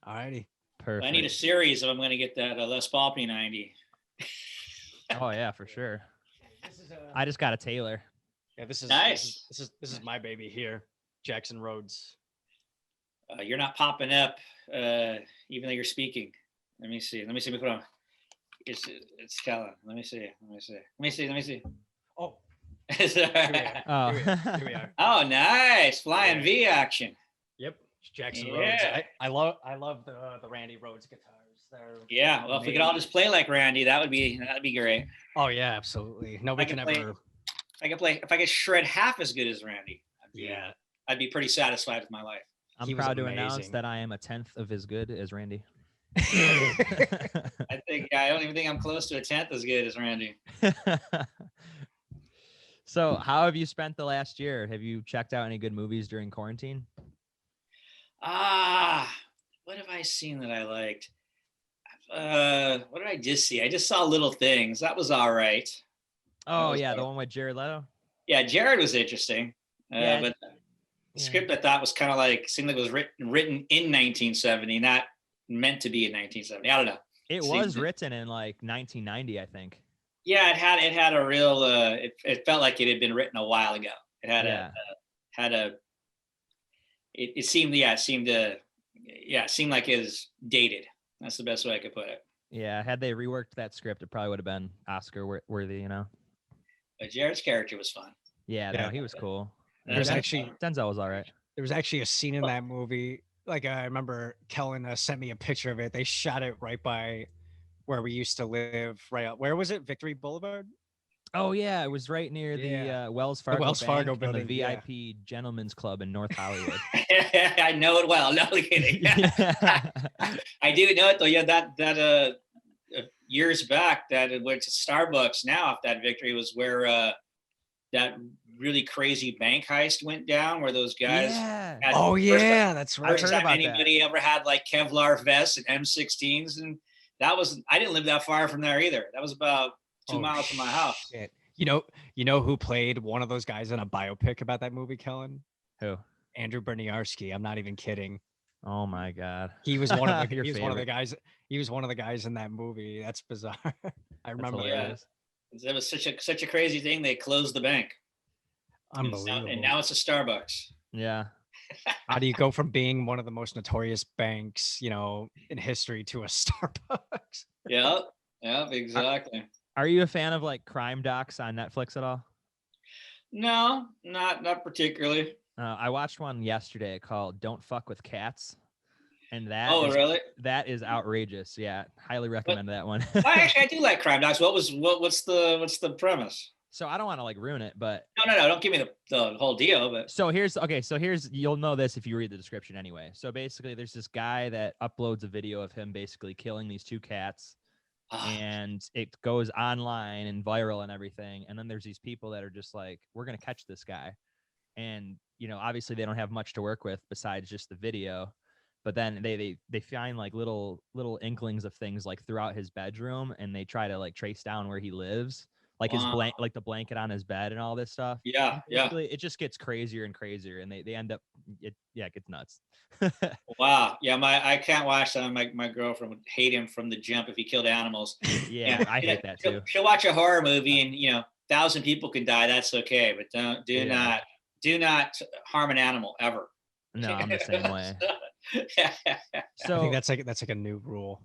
All righty. Perfect. I need a series if I'm going to get that Les Paul P90. Oh yeah, for sure. I just got a Taylor. Yeah, this is Nice. This is my baby here, Jackson Rhodes. You're not popping up, even though you're speaking. Let me see. Let me put on. It's Kellen. Let me see. Oh, Oh. here we are. Oh, nice flying Yeah. V action. Yep, it's Jackson Yeah. Rhodes. I love the Randy Rhodes guitars. They're Yeah. Well, if we could all just play like Randy, that'd be great. Oh yeah, absolutely. Nobody can ever. If I could shred half as good as Randy, Yeah, I'd be pretty satisfied with my life. I'm He was proud to announce amazing. that I am a 10th of as good as Randy. I don't even think I'm close to a 10th as good as Randy. So, how have you spent the last year? Have you checked out any good movies during quarantine? What have I seen that I liked? What did I just see? I just saw Little Things. That was all right. Oh, was yeah, all the right. one with Jared Leto. Yeah, Jared was interesting. Yeah. But the script I thought was kind of like, seemed like it was written in 1970, not meant to be in 1970. I don't know. It was written in like 1990, I think. Yeah, it had a real. It felt like it had been written a while ago. It had It seemed like it was dated. That's the best way I could put it. Yeah, had they reworked that script, it probably would have been Oscar worthy, you know. But Jared's character was fun. Yeah, no, he was cool. Denzel was all right. There was actually a scene in that movie. Like I remember Kellen sent me a picture of it. They shot it right by where we used to live. Right out. Where was it? Victory Boulevard. Oh yeah, it was right near the Wells Fargo, Wells Fargo Bank and building, the VIP Gentlemen's Club in North Hollywood. I know it well. No kidding. I do know it though. Yeah, that years back, that it went to Starbucks now off that Victory was where that really crazy bank heist went down, where those guys. Yeah. That's right. First time anybody ever had like Kevlar vests and M16s, and that was. I didn't live that far from there either. That was about 2 miles from my house. Shit. You know who played one of those guys in a biopic about that movie, Kellen? Who? Andrew Berniarski. I'm not even kidding. Oh my God. He was one of the Your he was one of the favorite. guys. He was one of the guys in that movie. That's bizarre. I remember that. It was such a crazy thing. They closed the bank. Unbelievable. And now it's a Starbucks. Yeah. How do you go from being one of the most notorious banks, in history to a Starbucks? Yeah, exactly. Are you a fan of like crime docs on Netflix at all? No, not particularly. I watched one yesterday called "Don't Fuck with Cats," and really? That is outrageous. Yeah, highly recommend that one. I do like crime docs. What's the premise? So I don't want to like ruin it, but no, don't give me the whole deal. But so here's you'll know this if you read the description anyway. So basically, there's this guy that uploads a video of him basically killing these two cats. And it goes online and viral and everything. And then there's these people that are just like, we're going to catch this guy. And, obviously they don't have much to work with besides just the video. But then they find like little inklings of things like throughout his bedroom. And they try to like trace down where he lives, like his like the blanket on his bed and all this stuff. Yeah. It just gets crazier and crazier. And they end up, it gets nuts. Wow. Yeah. I can't watch that. My girlfriend would hate him from the jump if he killed animals. Yeah. I hate that too. She'll watch a horror movie and 1,000 people can die. That's okay. But do not harm an animal ever. No, I'm the same way. So I think that's like a new rule.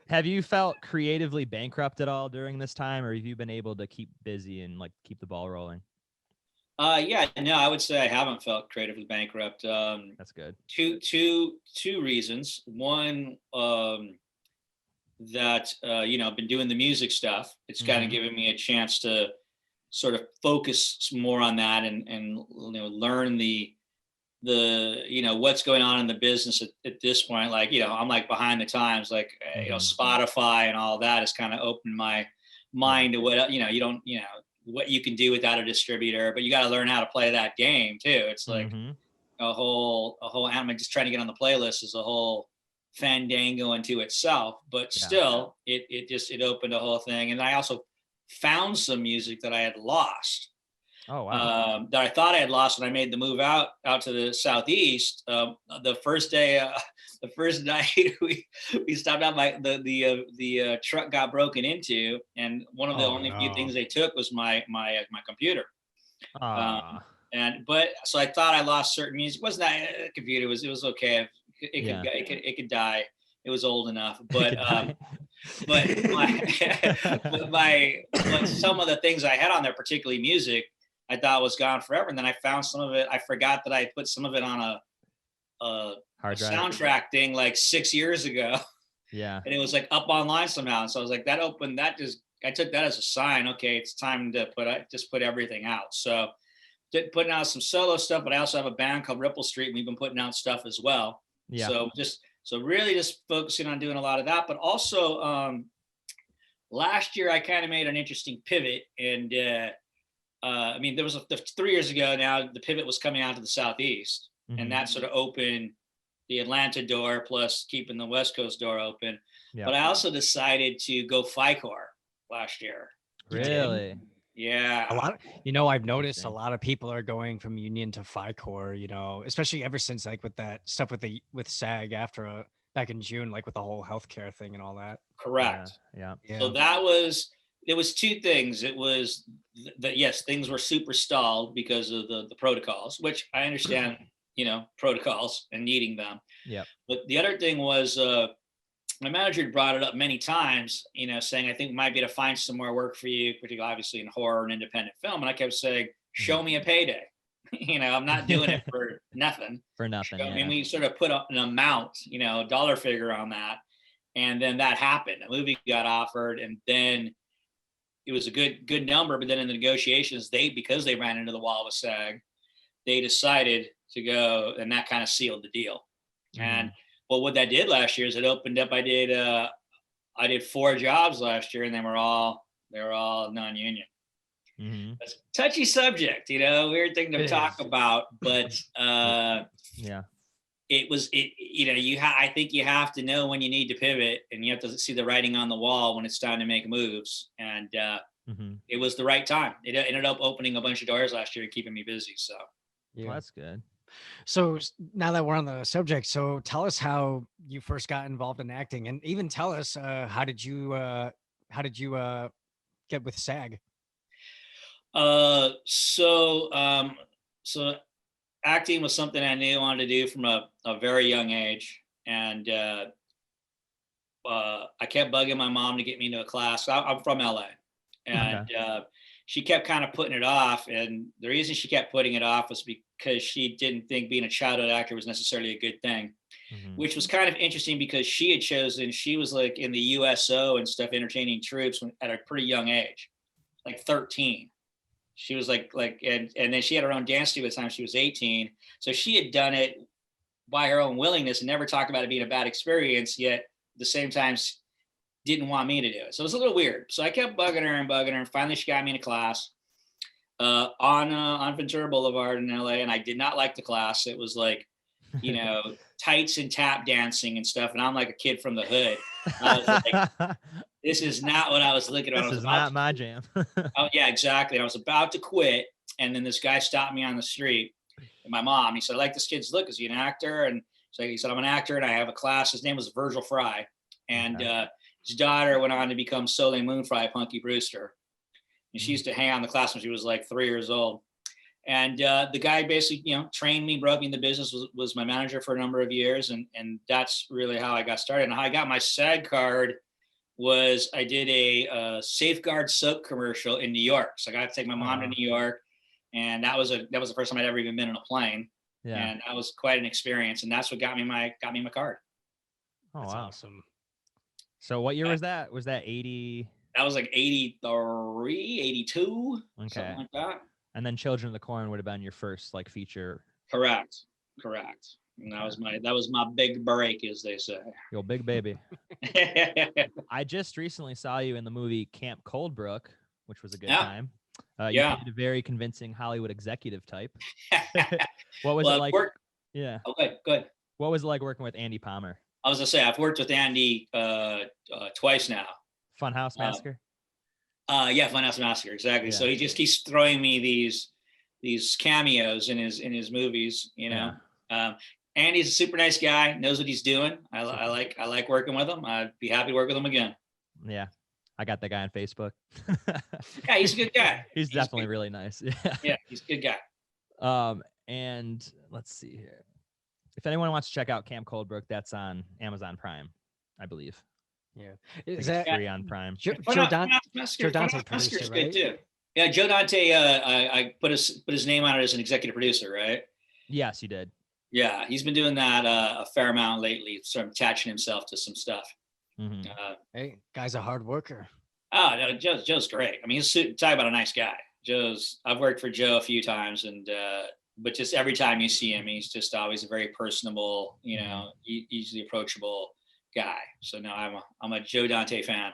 Have you felt creatively bankrupt at all during this time, or have you been able to keep busy and like keep the ball rolling? I would say I haven't felt creatively bankrupt. That's good. Two reasons. One, that I've been doing the music stuff. It's kind of given me a chance to sort of focus more on that and learn the what's going on in the business at this point. Like I'm like behind the times. Like Spotify and all that has kind of opened my mind to what you don't what you can do without a distributor, but you got to learn how to play that game too. It's like a whole I'm just trying to get on the playlist is a whole fandango into itself, but still it opened a whole thing. And I also found some music that I had lost. Oh wow. That I thought I had lost when I made the move out to the southeast. The first day, the first night we stopped out. The truck got broken into, and one of the only few things they took was my computer. So I thought I lost certain music. It wasn't that computer? It was okay. It could die. It was old enough, but but some of the things I had on there, particularly music, I thought was gone forever. And then I found some of it. I forgot that I put some of it on a soundtrack thing like 6 years ago. Yeah. And it was like up online somehow. And so I was like, I took that as a sign. Okay, it's time to put everything out. So putting out some solo stuff, but I also have a band called Ripple Street, and we've been putting out stuff as well. Yeah. So really just focusing on doing a lot of that, but also last year I kind of made an interesting pivot, and I mean, there was 3 years ago now, the pivot was coming out to the Southeast, and that sort of opened the Atlanta door, plus keeping the West Coast door open. Yep. But I also decided to go FICOR last year. Really? Yeah. I've noticed a lot of people are going from union to FICOR, especially ever since like with that stuff with SAG after back in June, like with the whole healthcare thing and all that. Correct. Yeah. So it was two things. It was that, yes, things were super stalled because of the protocols, which I understand, protocols and needing them. Yeah. But the other thing was, my manager had brought it up many times, saying, I think it might be to find some more work for you, particularly obviously in horror and independent film. And I kept saying, show me a payday. I'm not doing it for nothing. I mean, we sort of put up an amount, dollar figure on that. And then that happened. A movie got offered, and then it was a good number. But then in the negotiations, because they ran into the wall with SAG, they decided to go, and that kind of sealed the deal. And well, what that did last year is it opened up. I did 4 jobs last year, and they were all non-union. That's a touchy subject, weird thing to talk about, but yeah, I think you have to know when you need to pivot, and you have to see the writing on the wall when it's time to make moves. And it was the right time. It ended up opening a bunch of doors last year and keeping me busy. So well, that's good. So now that we're on the subject, so tell us how you first got involved in acting, and even tell us how did you get with SAG? So acting was something I knew I wanted to do from a very young age, and I kept bugging my mom to get me into a class. I'm from LA, and she kept kind of putting it off, and the reason she kept putting it off was because she didn't think being a childhood actor was necessarily a good thing, which was kind of interesting because she was like in the USO and stuff, entertaining troops at a pretty young age, like 13. She was like, and then she had her own dance studio at the time she was 18. So she had done it by her own willingness and never talked about it being a bad experience, yet at the same time didn't want me to do it. So it was a little weird. So I kept bugging her, and finally she got me into class on Ventura Boulevard in LA. And I did not like the class. It was like, tights and tap dancing and stuff. And I'm like a kid from the hood. I was like, this is not what I was looking at. This is not my jam. Oh yeah, exactly. And I was about to quit. And then this guy stopped me on the street. And my mom, he said, I like this kid's look. Is he an actor? And so he said, I'm an actor and I have a class. His name was Virgil Fry. And his daughter went on to become Soleil Moon Fry, Punky Brewster. And she used to hang out in the class when she was like 3 years old. And the guy basically, trained me, brought me in the business, was my manager for a number of years. And that's really how I got started. And how I got my SAG card was I did a Safeguard soap commercial in New York. So I got to take my mom to New York. And that was the first time I'd ever even been in a plane. Yeah. And that was quite an experience. And that's what got me my card. Oh, that's awesome. So what year was that? Was that 80? That was like 83, 82, something like that. And then Children of the Corn would have been your first like feature. Correct. And that was my big break, as they say. Yo, big baby. I just recently saw you in the movie Camp Coldbrook, which was a good time. You played a very convincing Hollywood executive type. What was it like? Yeah. Okay, good. What was it like working with Andy Palmer? I was gonna say I've worked with Andy twice now. Funhouse Massacre. Yeah, Funhouse Massacre, exactly. Yeah. So he just keeps throwing me these cameos in his movies, you know. Yeah. Andy's a super nice guy, knows what he's doing. I like working with him. I'd be happy to work with him again. Yeah. I got that guy on Facebook. Yeah, he's a good guy. He's definitely really nice. Yeah. Yeah, he's a good guy. And let's see here. If anyone wants to check out Camp Coldbrook, that's on Amazon Prime, I believe. Yeah. It's Is that free on Prime? Joe Dante produced it, right? Too. Yeah, Joe Dante. I put his name on it as an executive producer, right? Yes, you did. Yeah, he's been doing that a fair amount lately, sort of attaching himself to some stuff. Mm-hmm. Hey, guy's a hard worker. Oh no, Joe's great. I mean, he's talk about a nice guy. I've worked for Joe a few times, and but just every time you see him, he's just always a very personable, you know, easily approachable guy. So no, I'm a Joe Dante fan.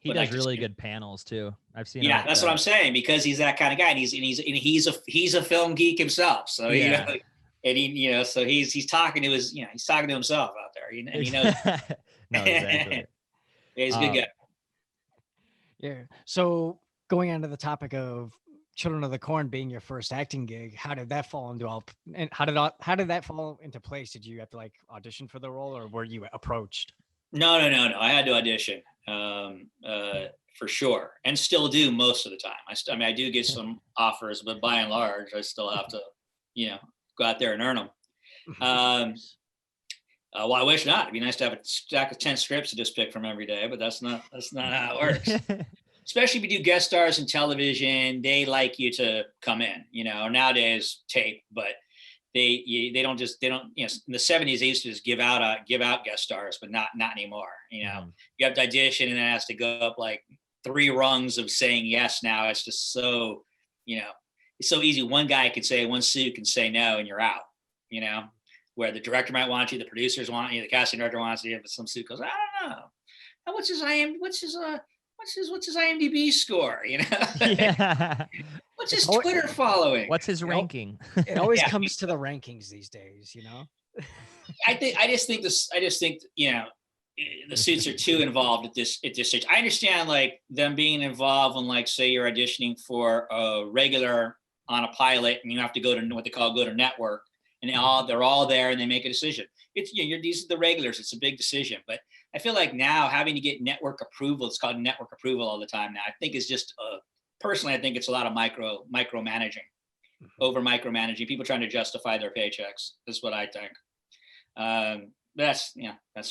He does really good panels too. I've seen. Yeah, that's what I'm saying, because he's that kind of guy, and he's a film geek himself. So you know, and so he's talking to he's talking to himself out there, and he knows. No, exactly. Yeah, he's a good guy. Yeah. So going on to the topic of Children of the Corn being your first acting gig, how did that fall into how did that fall into place? Did you have to like audition for the role, or were you approached? No. I had to audition for sure, and still do most of the time. I do get some offers, but by and large, I still have to, go out there and earn them. Well, I wish not. It'd be nice to have a stack of 10 scripts to just pick from every day, but that's not how it works. Especially if you do guest stars in television, they like you to come in, nowadays tape, but they don't, in the 70s, they used to just give out guest stars, but not anymore. You have to audition, and then it has to go up like 3 rungs of saying yes. Now it's just so, it's so easy. One suit can say no, and you're out, where the director might want you, the producers want you, the casting director wants you, but some suit goes, I don't know. What's his IMDb score? Yeah. What's his Twitter following? What's his ranking? It always comes to the rankings these days, I just think the suits are too involved at this stage. I understand like them being involved when, like, say you're auditioning for a regular on a pilot, and you have to go to what they call go to network, and they're all there and they make a decision. It's these are the regulars. It's a big decision, but I feel like now having to get network approval, it's called network approval all the time now, I think is just personally, I think it's a lot of micromanaging, over micromanaging, people trying to justify their paychecks. That's what I think. That's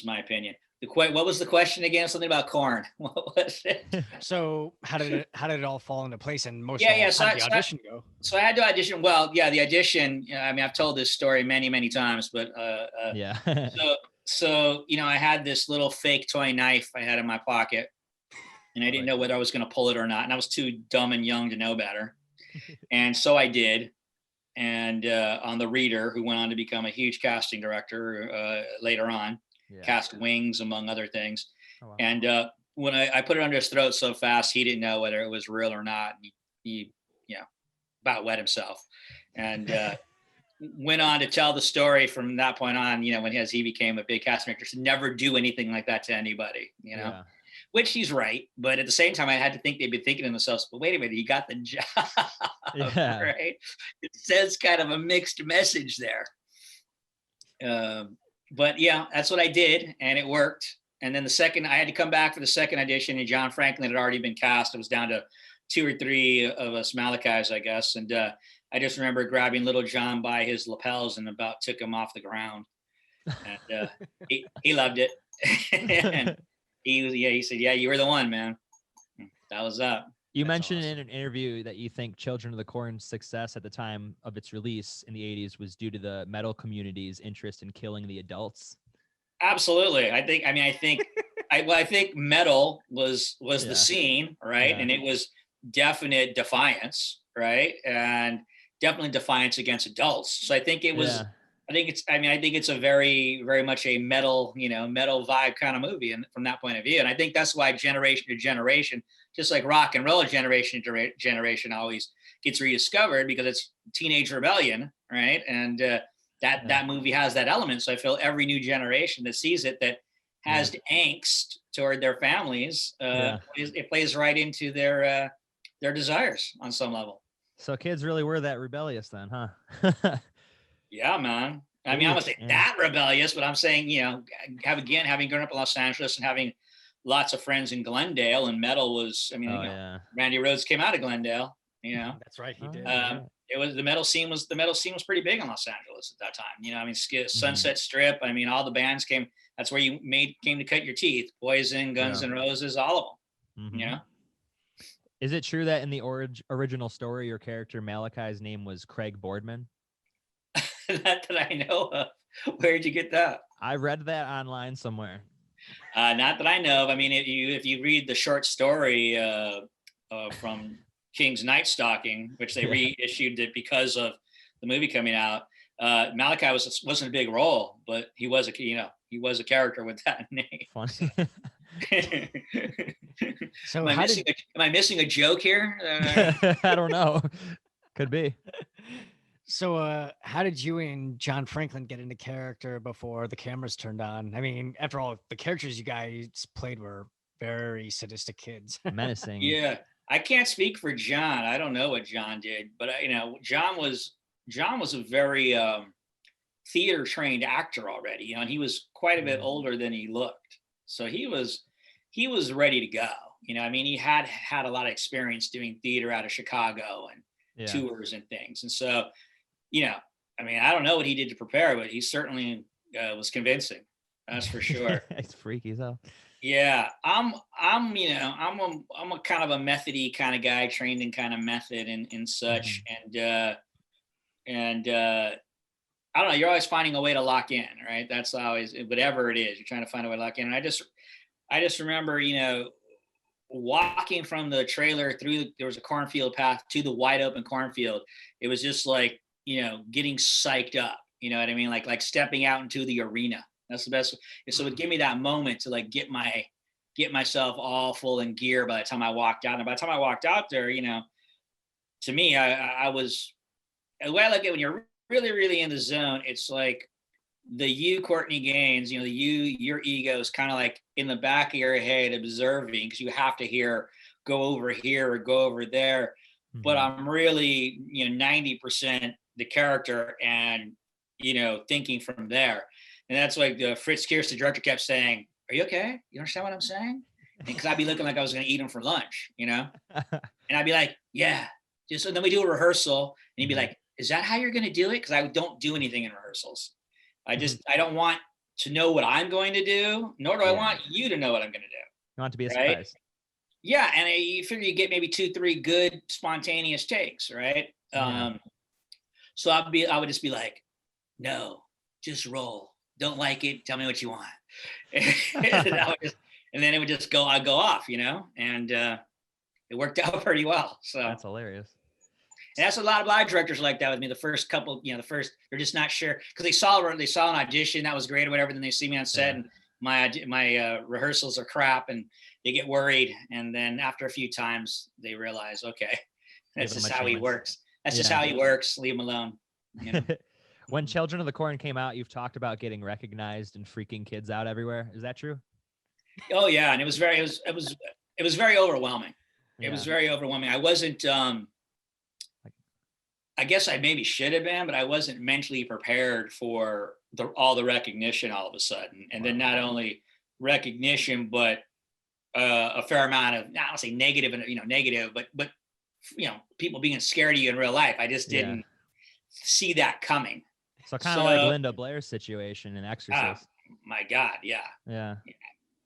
my opinion. What was the question again? Something about corn. What was it? So how did it all fall into place? And how did the audition go? So I had to audition. Well, yeah, the audition. I've told this story many times, but yeah. So I had this little fake toy knife I had in my pocket, and I didn't know whether I was going to pull it or not, and I was too dumb and young to know better, and so I did. And on the Reader, who went on to become a huge casting director later on. Cast Wings, among other things. Oh, wow. And when I put it under his throat so fast, he didn't know whether it was real or not. He about wet himself, and went on to tell the story from that point on. When he became a big casting director, to never do anything like that to anybody. Which he's right, but at the same time, I had to think they'd be thinking to themselves, "But wait a minute, he got the job, right?" It says kind of a mixed message there. But yeah, that's what I did, and it worked. And then I had to come back for the second audition, and John Franklin had already been cast. It was down to 2 or 3 of us Malachis, I guess. And I just remember grabbing little John by his lapels and about took him off the ground. And he loved it. And he said, "Yeah, you were the one, man." That was that. You mentioned in an interview that you think Children of the Corn's success at the time of its release in the 80s was due to the metal community's interest in killing the adults. Absolutely. I think metal was the scene, right? Yeah. And it was definite defiance, right? And definitely defiance against adults. So I think it was, I think it's a very, very much a metal vibe kind of movie, and from that point of view. And I think that's why generation to generation, just like rock and roll generation to generation always gets rediscovered, because it's teenage rebellion, right? And that movie has that element. So I feel every new generation that sees it, that has angst toward their families, it plays right into their desires on some level. So kids really were that rebellious then, huh? Yeah, man. I mean, I wouldn't say that rebellious, but I'm saying, having grown up in Los Angeles and having lots of friends in Glendale, and metal was, Randy Rhoads came out of Glendale, That's right, he did. It was the metal scene was pretty big in Los Angeles at that time. Sunset Strip. I mean, all the bands came. That's where you came to cut your teeth. Poison, Guns N' Roses, all of them. Is it true that in the original story, your character Malachi's name was Craig Boardman? Not that I know of. Where'd you get that? I read that online somewhere. Not that I know of. I mean, if you read the short story from King's Night Stalking, which they reissued it because of the movie coming out, Malachi wasn't a big role, but he was a character with that name. Funny. So am I missing a joke here? I don't know. Could be. So how did you and John Franklin get into character before the cameras turned on? I mean, after all, the characters you guys played were very sadistic kids. Menacing. Yeah. I can't speak for John. I don't know what John did, but John was a very theater trained actor already, and he was quite a bit older than he looked. So he was ready to go. I mean, he had a lot of experience doing theater out of Chicago and tours and things. And so, I mean, I don't know what he did to prepare, but he certainly was convincing. That's for sure. It's freaky though. Yeah, I'm a kind of a methody kind of guy, trained in kind of method and such. And I don't know, you're always finding a way to lock in, right? That's always, whatever it is, you're trying to find a way to lock in. And I just remember, walking from the trailer there was a cornfield path to the wide open cornfield. It was just like, getting psyched up, you know what I mean? Like stepping out into the arena. That's the best. So it would give me that moment to like get myself all full in gear by the time I walked out. And by the time I walked out there, to me, I was, the way I look at it, when you're really, really in the zone, it's like the Courtney Gains, your ego is kind of like in the back of your head observing, because you have to go over here or go over there. Mm-hmm. But I'm really, 90% the character and, thinking from there. And that's like Fritz Kearse, the director, kept saying, "Are you okay? You understand what I'm saying?" Because I'd be looking like I was going to eat him for lunch, And I'd be like, "Yeah." And then we do a rehearsal, and he'd be like, "Is that how you're going to do it?" Because I don't do anything in rehearsals. I don't want to know what I'm going to do, nor do I want you to know what I'm going to do. You want it to be a surprise. Yeah, and you figure you get maybe 2-3 good spontaneous takes, right? Yeah. So I would just be like, "No, just roll. Don't like it. Tell me what you want." And then it would just I'd go off, and it worked out pretty well. So that's hilarious. And that's a lot of directors like that with me. The first couple, they're just not sure, because they saw an audition that was great or whatever. Then they see me on set and my rehearsals are crap, and they get worried. And then after a few times, they realize, okay, that's just how he works. That's just how he works. Leave him alone. When Children of the Corn came out, you've talked about getting recognized and freaking kids out everywhere. Is that true? Oh yeah, and it was very overwhelming. It was very overwhelming. I wasn't. I guess I maybe should have been, but I wasn't mentally prepared for all the recognition all of a sudden. And then not only recognition, but a fair amount of, I don't say negative, but people being scared of you in real life. I just didn't see that coming. So kind of like Linda Blair's situation in Exorcist. My God, yeah. Yeah.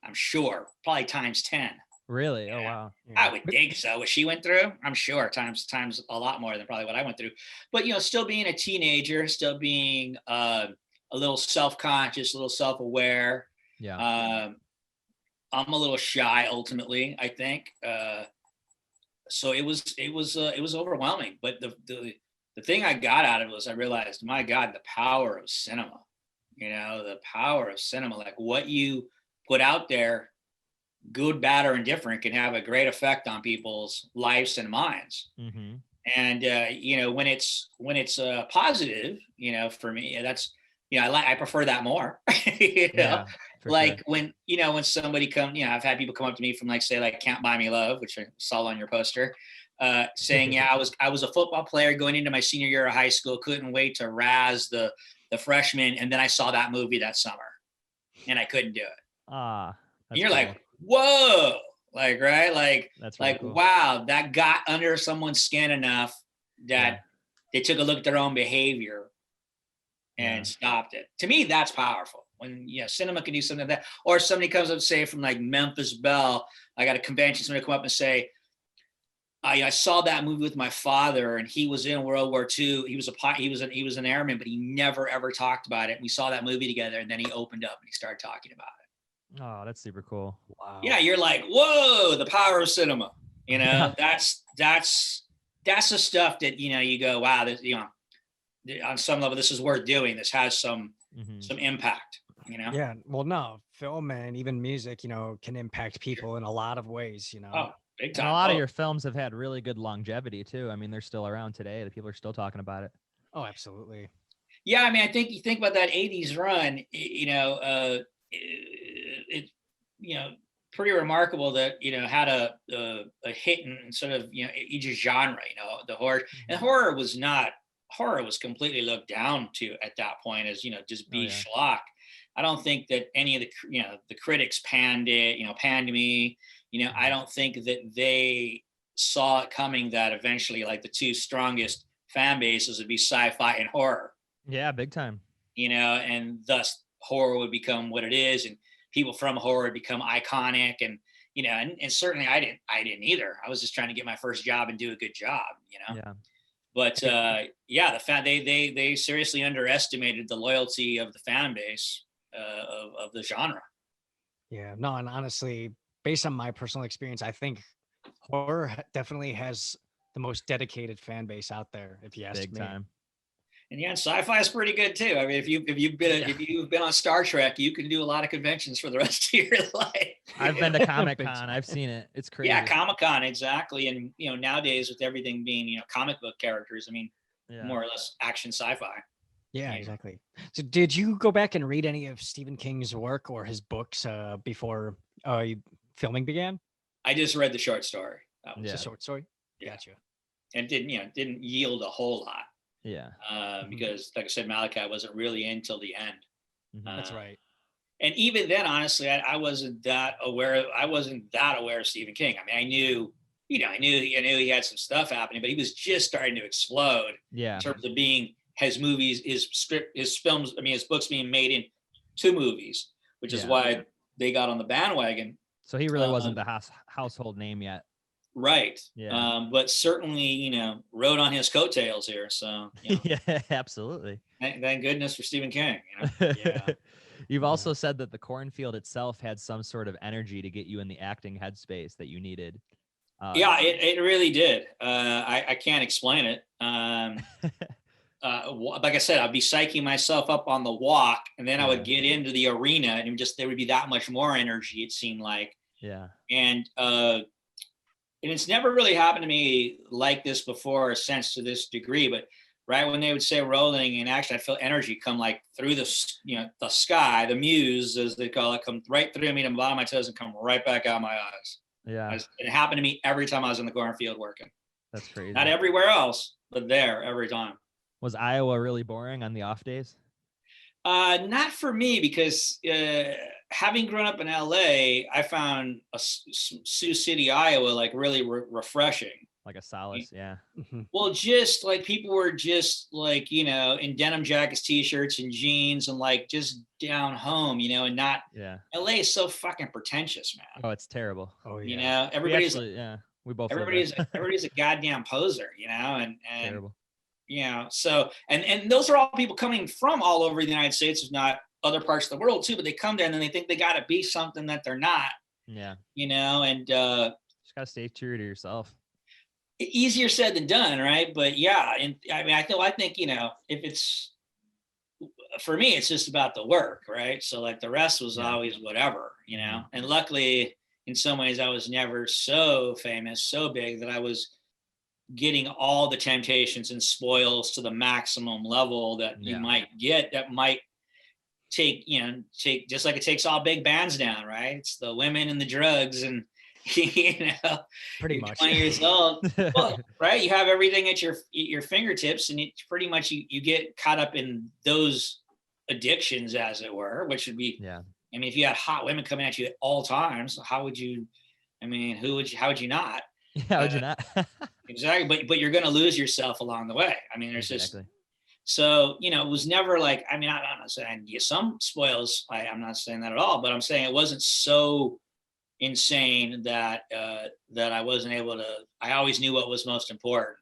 I'm sure, probably times 10. Really? Yeah. Oh wow. Yeah. I would think so. What she went through, I'm sure times a lot more than probably what I went through. But still being a teenager, still being a little self-conscious, a little self-aware. Yeah. I'm a little shy ultimately, I think. So it was overwhelming. But the thing I got out of it was I realized, my God, the power of cinema. The power of cinema, like what you put out there, good, bad, or indifferent, can have a great effect on people's lives and minds. Mm-hmm. And when it's positive, for me, that's I prefer that more. For like sure. when, when somebody come, I've had people come up to me from like, say like Can't Buy Me Love, which I saw on your poster, saying, yeah, I was a football player going into my senior year of high school. Couldn't wait to razz the freshmen. And then I saw that movie that summer and I couldn't do it. Ah, And you're cool. like, whoa, like, right. Like, That's really cool. wow, that got under someone's skin enough that they took a look at their own behavior and stopped it. To me, that's powerful. When cinema can do something like that, or somebody comes up, say from like Memphis Belle, I got a convention, somebody come up and say, I saw that movie with my father, and he was in World War II. He was an airman, but he never ever talked about it. We saw that movie together, and then he opened up and he started talking about it. Oh, that's super cool. Wow. Yeah, you're like, whoa, the power of cinema. That's the stuff that you go, wow, this, on some level, this is worth doing. This has some impact. Yeah. Well, no, film and even music, can impact people in a lot of ways. Oh, big time. And a lot of your films have had really good longevity too. I mean, they're still around today. The people are still talking about it. Oh, absolutely. Yeah, I mean, I think you think about that '80s run. It pretty remarkable that had a hit in sort of each genre. The horror, and horror was completely looked down to at that point as just B schlock. I don't think that any of the critics panned me. I don't think that they saw it coming that eventually like the two strongest fan bases would be sci-fi and horror. Yeah, big time. And thus horror would become what it is, and people from horror would become iconic. And and certainly I didn't either. I was just trying to get my first job and do a good job. Yeah. But the fan they seriously underestimated the loyalty of the fan base of the genre. Yeah, no, and honestly, based on my personal experience, I think horror definitely has the most dedicated fan base out there, if you ask me. Big time. And sci-fi is pretty good too. I mean, if you've been on Star Trek, you can do a lot of conventions for the rest of your life. I've been to Comic-Con. I've seen it. It's crazy. Yeah, Comic-Con, exactly. And nowadays with everything being comic book characters, I mean, more or less action sci-fi. Yeah, exactly. So did you go back and read any of Stephen King's work or his books before filming began? I just read the short story. That was a short story? Yeah. Gotcha. And didn't yield a whole lot. Yeah. Because like I said, Malachi wasn't really in till the end. That's right. And even then, honestly, I wasn't that aware. I wasn't that aware of Stephen King. I mean, I knew he had some stuff happening, but he was just starting to explode. Yeah. In terms of being his movies, his films. I mean, his books being made into movies, which is why they got on the bandwagon. So he really wasn't the household name yet. Right. Yeah. But certainly, rode on his coattails here. So yeah, absolutely. Thank goodness for Stephen King. Yeah. You've also said that the cornfield itself had some sort of energy to get you in the acting headspace that you needed. Yeah, it really did. I can't explain it. Like I said, I'd be psyching myself up on the walk, and then I would get into the arena, and there would be that much more energy. It seemed like. Yeah. And it's never really happened to me like this before or since to this degree, but right when they would say rolling in action, I feel energy come like through the sky, the muse, as they call it, come right through me to the bottom of my toes and come right back out my eyes. Yeah. It happened to me every time I was in the cornfield working. That's crazy. Not everywhere else, but there every time. Was Iowa really boring on the off days? Not for me, because having grown up in LA, I found Sioux City, Iowa, like really refreshing. Like a solace, yeah. Well, just like people were just like, in denim jackets, t-shirts and jeans and like just down home, and not, LA is so fucking pretentious, man. Oh, it's terrible. Oh, yeah. Everybody's we both everybody's a goddamn poser, and terrible. So, and those are all people coming from all over the United States, if not other parts of the world too, but they come there and then they think they got to be something that they're not. Yeah. And just gotta stay true to yourself. Easier said than done, right? But yeah, and I mean, I think if it's, for me, it's just about the work, right? So like the rest was always whatever, and luckily in some ways I was never so famous, so big that I was getting all the temptations and spoils to the maximum level that you might get, that might take just like it takes all big bands down, right? It's the women and the drugs, and Pretty you're much. 20 years old, well, right? You have everything at your fingertips, and it's pretty much you get caught up in those addictions, as it were, which would be, Yeah. I mean, if you had hot women coming at you at all times, how would you? I mean, how would you not? How would you not? Exactly, but you're going to lose yourself along the way. I mean, there's just so it was never like, I mean, I'm not saying some spoils. I'm not saying that at all, but I'm saying it wasn't so insane that that I wasn't able to. I always knew what was most important,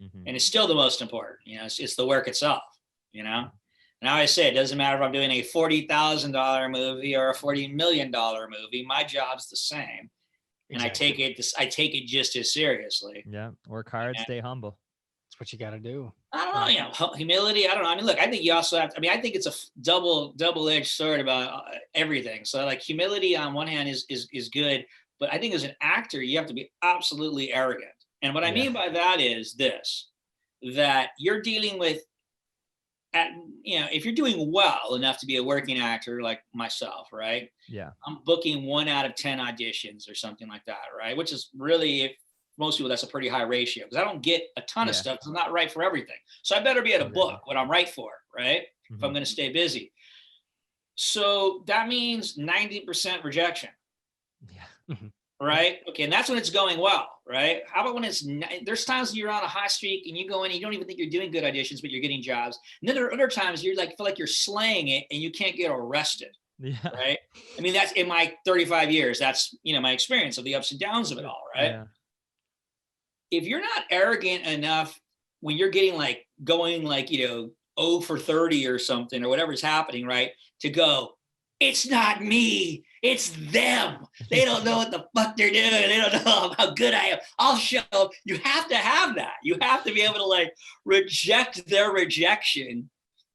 and it's still the most important. It's the work itself. And I always say it doesn't matter if I'm doing a $40,000 movie or a $40 million movie. My job's the same. And exactly. I take it just as seriously. Yeah. Work hard, stay humble. That's what you got to do. I don't know, humility. I don't know. I mean, look, I think you also have to, I think it's a double-edged sword about everything. So like humility on one hand is good, but I think as an actor, you have to be absolutely arrogant. And what I mean by that is this, that you're dealing with, if you're doing well enough to be a working actor like myself, right? Yeah. I'm booking 1 out of 10 auditions or something like that, right? Which is really, if most people, that's a pretty high ratio, because I don't get a ton of stuff because I'm not right for everything. So I better be able to book what I'm right for, right? If I'm going to stay busy. So that means 90% rejection. Yeah. Right? Okay, and that's when it's going well, right? How about when there's times you're on a high streak and you go in and you don't even think you're doing good auditions, but you're getting jobs. And then there are other times you're like, feel like you're slaying it and you can't get arrested. Yeah. Right? I mean, that's in my 35 years. That's, my experience of the ups and downs of it all, right? Yeah. If you're not arrogant enough when you're getting going 0 for 30 or something or whatever's happening, right? To go, it's not me. It's them. They don't know what the fuck they're doing. They don't know how good I am. I'll show them. You have to have that. You have to be able to reject their rejection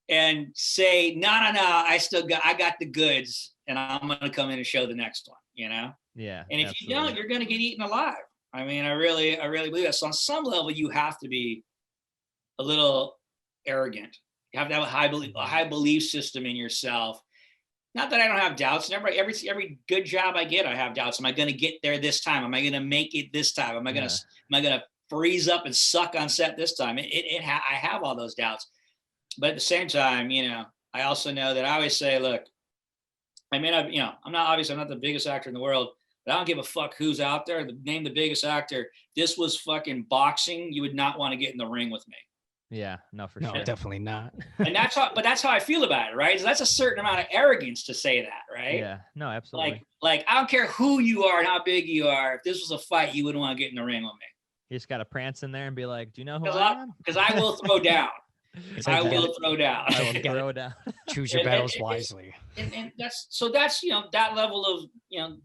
and say, no, I got the goods and I'm going to come in and show the next one, Yeah. And if you don't, you're going to get eaten alive. I mean, I really believe that. So on some level, you have to be a little arrogant. You have to have a high belief system in yourself. Not that I don't have doubts. Every good job I get, I have doubts. Am I going to get there this time? Am I going to make it this time? Am I going to freeze up and suck on set this time? I have all those doubts. But at the same time, I also know that I always say, look, I mean, I'm not the biggest actor in the world, but I don't give a fuck who's out there. Name the biggest actor. This was fucking boxing. You would not want to get in the ring with me. Yeah, no, sure. No, definitely not. And that's how I feel about it, right? So that's a certain amount of arrogance to say that, right? Yeah, no, absolutely. Like I don't care who you are and how big you are. If this was a fight, you wouldn't want to get in the ring with me. You just got to prance in there and be like, do you know who I am? Because I will throw down. I will throw down. I will throw down. Choose your battles wisely. And that's that level of,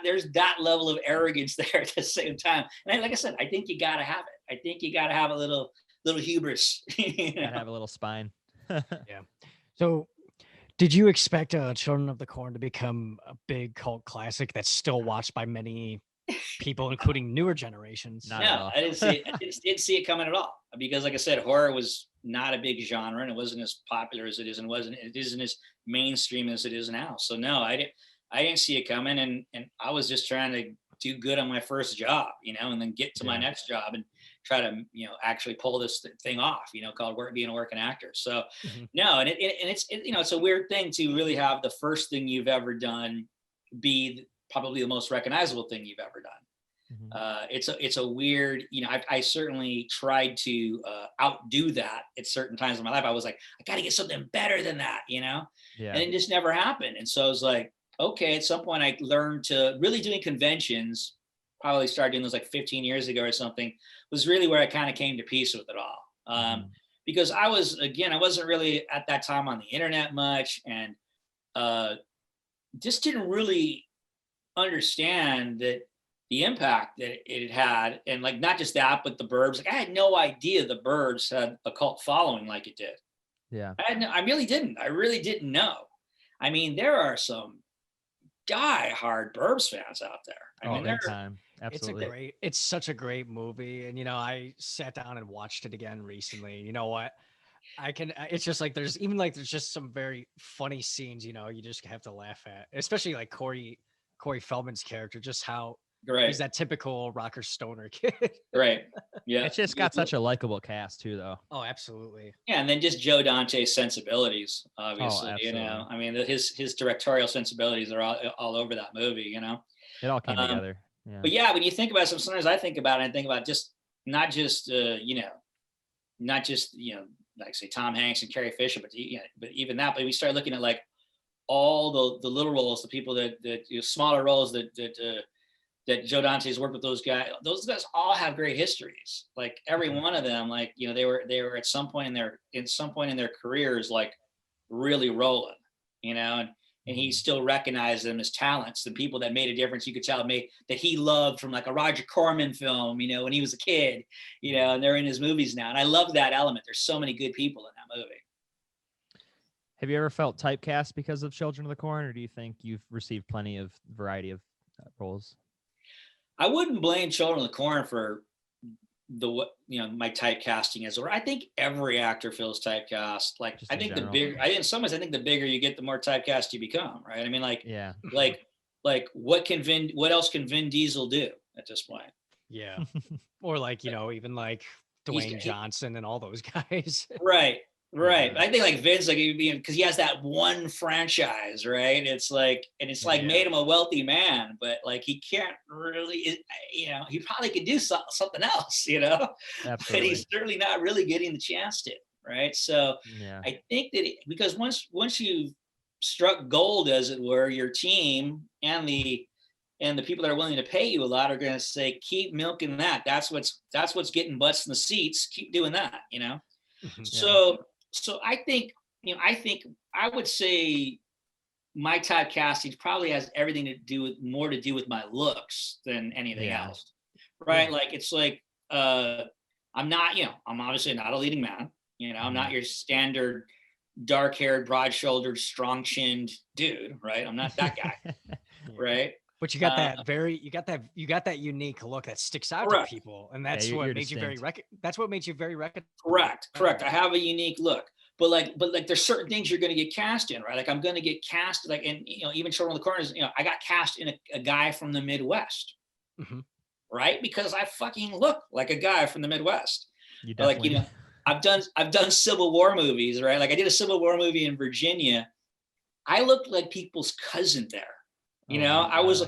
there's that level of arrogance there at the same time. And like I said, I think you got to have it. I think you got to have a little hubris. Gotta have a little spine. Yeah. So did you expect Children of the Corn to become a big cult classic that's still watched by many people, including newer generations? No, I didn't see it. I didn't see it coming at all, because like I said, horror was not a big genre and it wasn't as popular as it is, and it isn't as mainstream as it is now. So no, I didn't see it coming, and I was just trying to do good on my first job, and then get to my next job and try to, actually pull this thing off, called being a working actor. So no, and it's a weird thing to really have the first thing you've ever done be probably the most recognizable thing you've ever done. It's a weird, I certainly tried to outdo that at certain times in my life. I was like, I got to get something better than that, and it just never happened. And so I was like, okay, at some point I learned to really doing conventions, probably started doing those 15 years ago or something, was really where I kind of came to peace with it all. Because I wasn't really at that time on the internet much, and just didn't really understand that the impact that it had. And not just that, but the Burbs, I had no idea the Burbs had a cult following like it did. Yeah. I really didn't know. I mean, there are some die-hard Burbs fans out there. I mean, big time. Absolutely. It's such a great movie. And, I sat down and watched it again recently. You know what? I can. It's just like there's just some very funny scenes. You just have to laugh at, especially like Corey Feldman's character. Just how Right. he's that typical rocker stoner kid. Right. Yeah. It's just got such a likable cast too, though. Oh, absolutely. Yeah, and then just Joe Dante's sensibilities, obviously. Absolutely. I mean, his directorial sensibilities are all over that movie. It all came together. Yeah. But yeah, when you think about it, sometimes I think about it and think about just not just like say Tom Hanks and Carrie Fisher, but but even that. But we start looking at like all the little roles, the people that smaller roles that Joe Dante's worked with those guys. Those guys all have great histories. Like every one of them, like they were at some point in their careers like really rolling, and he still recognized them as talents, the people that made a difference. You could tell that he loved from like a Roger Corman film, when he was a kid, and they're in his movies now. And I love that element. There's so many good people in that movie. Have you ever felt typecast because of Children of the Corn, or do you think you've received plenty of variety of roles? I wouldn't blame Children of the Corn for my typecasting as well. I think every actor feels typecast. Like Just I in think general. in some ways, I think the bigger you get, the more typecast you become, right? I mean, like, Yeah. like what else can Vin Diesel do at this point? Yeah. Or like, even like Dwayne Johnson and all those guys. Right. Yeah. I think like Vince, like because he has that one franchise, right? It's like, and it's like made him a wealthy man, but like he can't really, he probably could do something else, Absolutely. but he's certainly not really getting the chance to, right? So Yeah. I think that because once you've struck gold, as it were, your team and the people that are willing to pay you a lot are going to say, keep milking that. That's what's getting butts in the seats. Keep doing that, So I think, I would say my typecasting probably has everything to do with my looks than anything else. Right. Yeah. Like, it's like, I'm not, I'm obviously not a leading man, I'm not your standard dark-haired, broad-shouldered, strong-chinned dude. Right. I'm not that guy. Right. But you got you got that unique look that sticks out to people, and that's what made you very recognizable. Correct. I have a unique look, but there's certain things you're going to get cast in, right? Like I'm going to get cast, like, and even Children of the Corn, I got cast in a guy from the Midwest, right? Because I fucking look like a guy from the Midwest. You definitely. Like, I've done Civil War movies, right? Like I did a Civil War movie in Virginia. I looked like people's cousin there. I was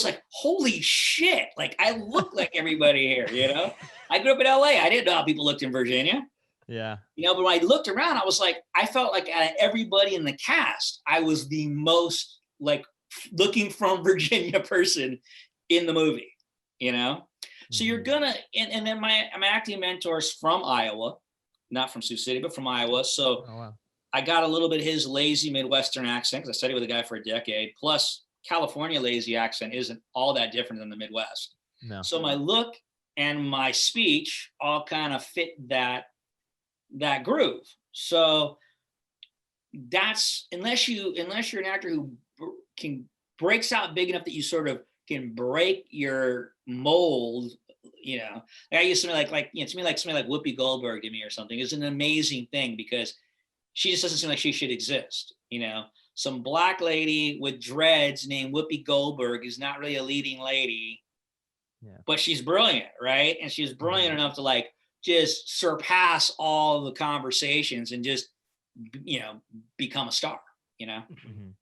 like, holy shit. Like I look like everybody here, I grew up in LA. I didn't know how people looked in Virginia. Yeah. But when I looked around, I felt like out of everybody in the cast, I was the most like looking from Virginia person in the movie, So you're gonna, and then my acting mentor's from Iowa, not from Sioux City, but from Iowa. So I got a little bit of his lazy Midwestern accent because I studied with a guy for a decade. Plus, California lazy accent isn't all that different than the Midwest. No. So my look and my speech all kind of fit that groove. So that's unless you're an actor who breaks out big enough that you sort of can break your mold. Like I used to like to me like somebody like Whoopi Goldberg to me or something is an amazing thing because she just doesn't seem like she should exist. Some black lady with dreads named Whoopi Goldberg is not really a leading lady, but she's brilliant, right? And she's brilliant enough to like just surpass all the conversations and just, become a star, Big time.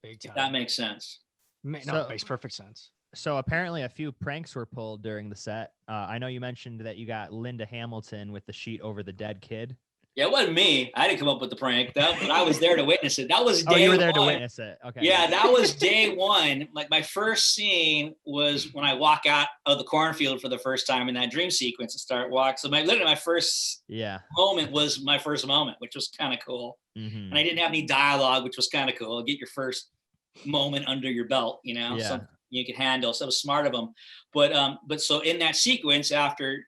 If that makes sense. It makes perfect sense. So apparently a few pranks were pulled during the set. I know you mentioned that you got Linda Hamilton with the sheet over the dead kid. Yeah, it wasn't me. I didn't come up with the prank, but I was there to witness it. That was day one. Oh, you were there to witness it. Okay. Yeah, that was day one. Like my first scene was when I walk out of the cornfield for the first time in that dream sequence and start walking. So literally my first moment was my first moment, which was kind of cool. Mm-hmm. And I didn't have any dialogue, which was kind of cool. Get your first moment under your belt, something you can handle. So it was smart of them. But so in that sequence, after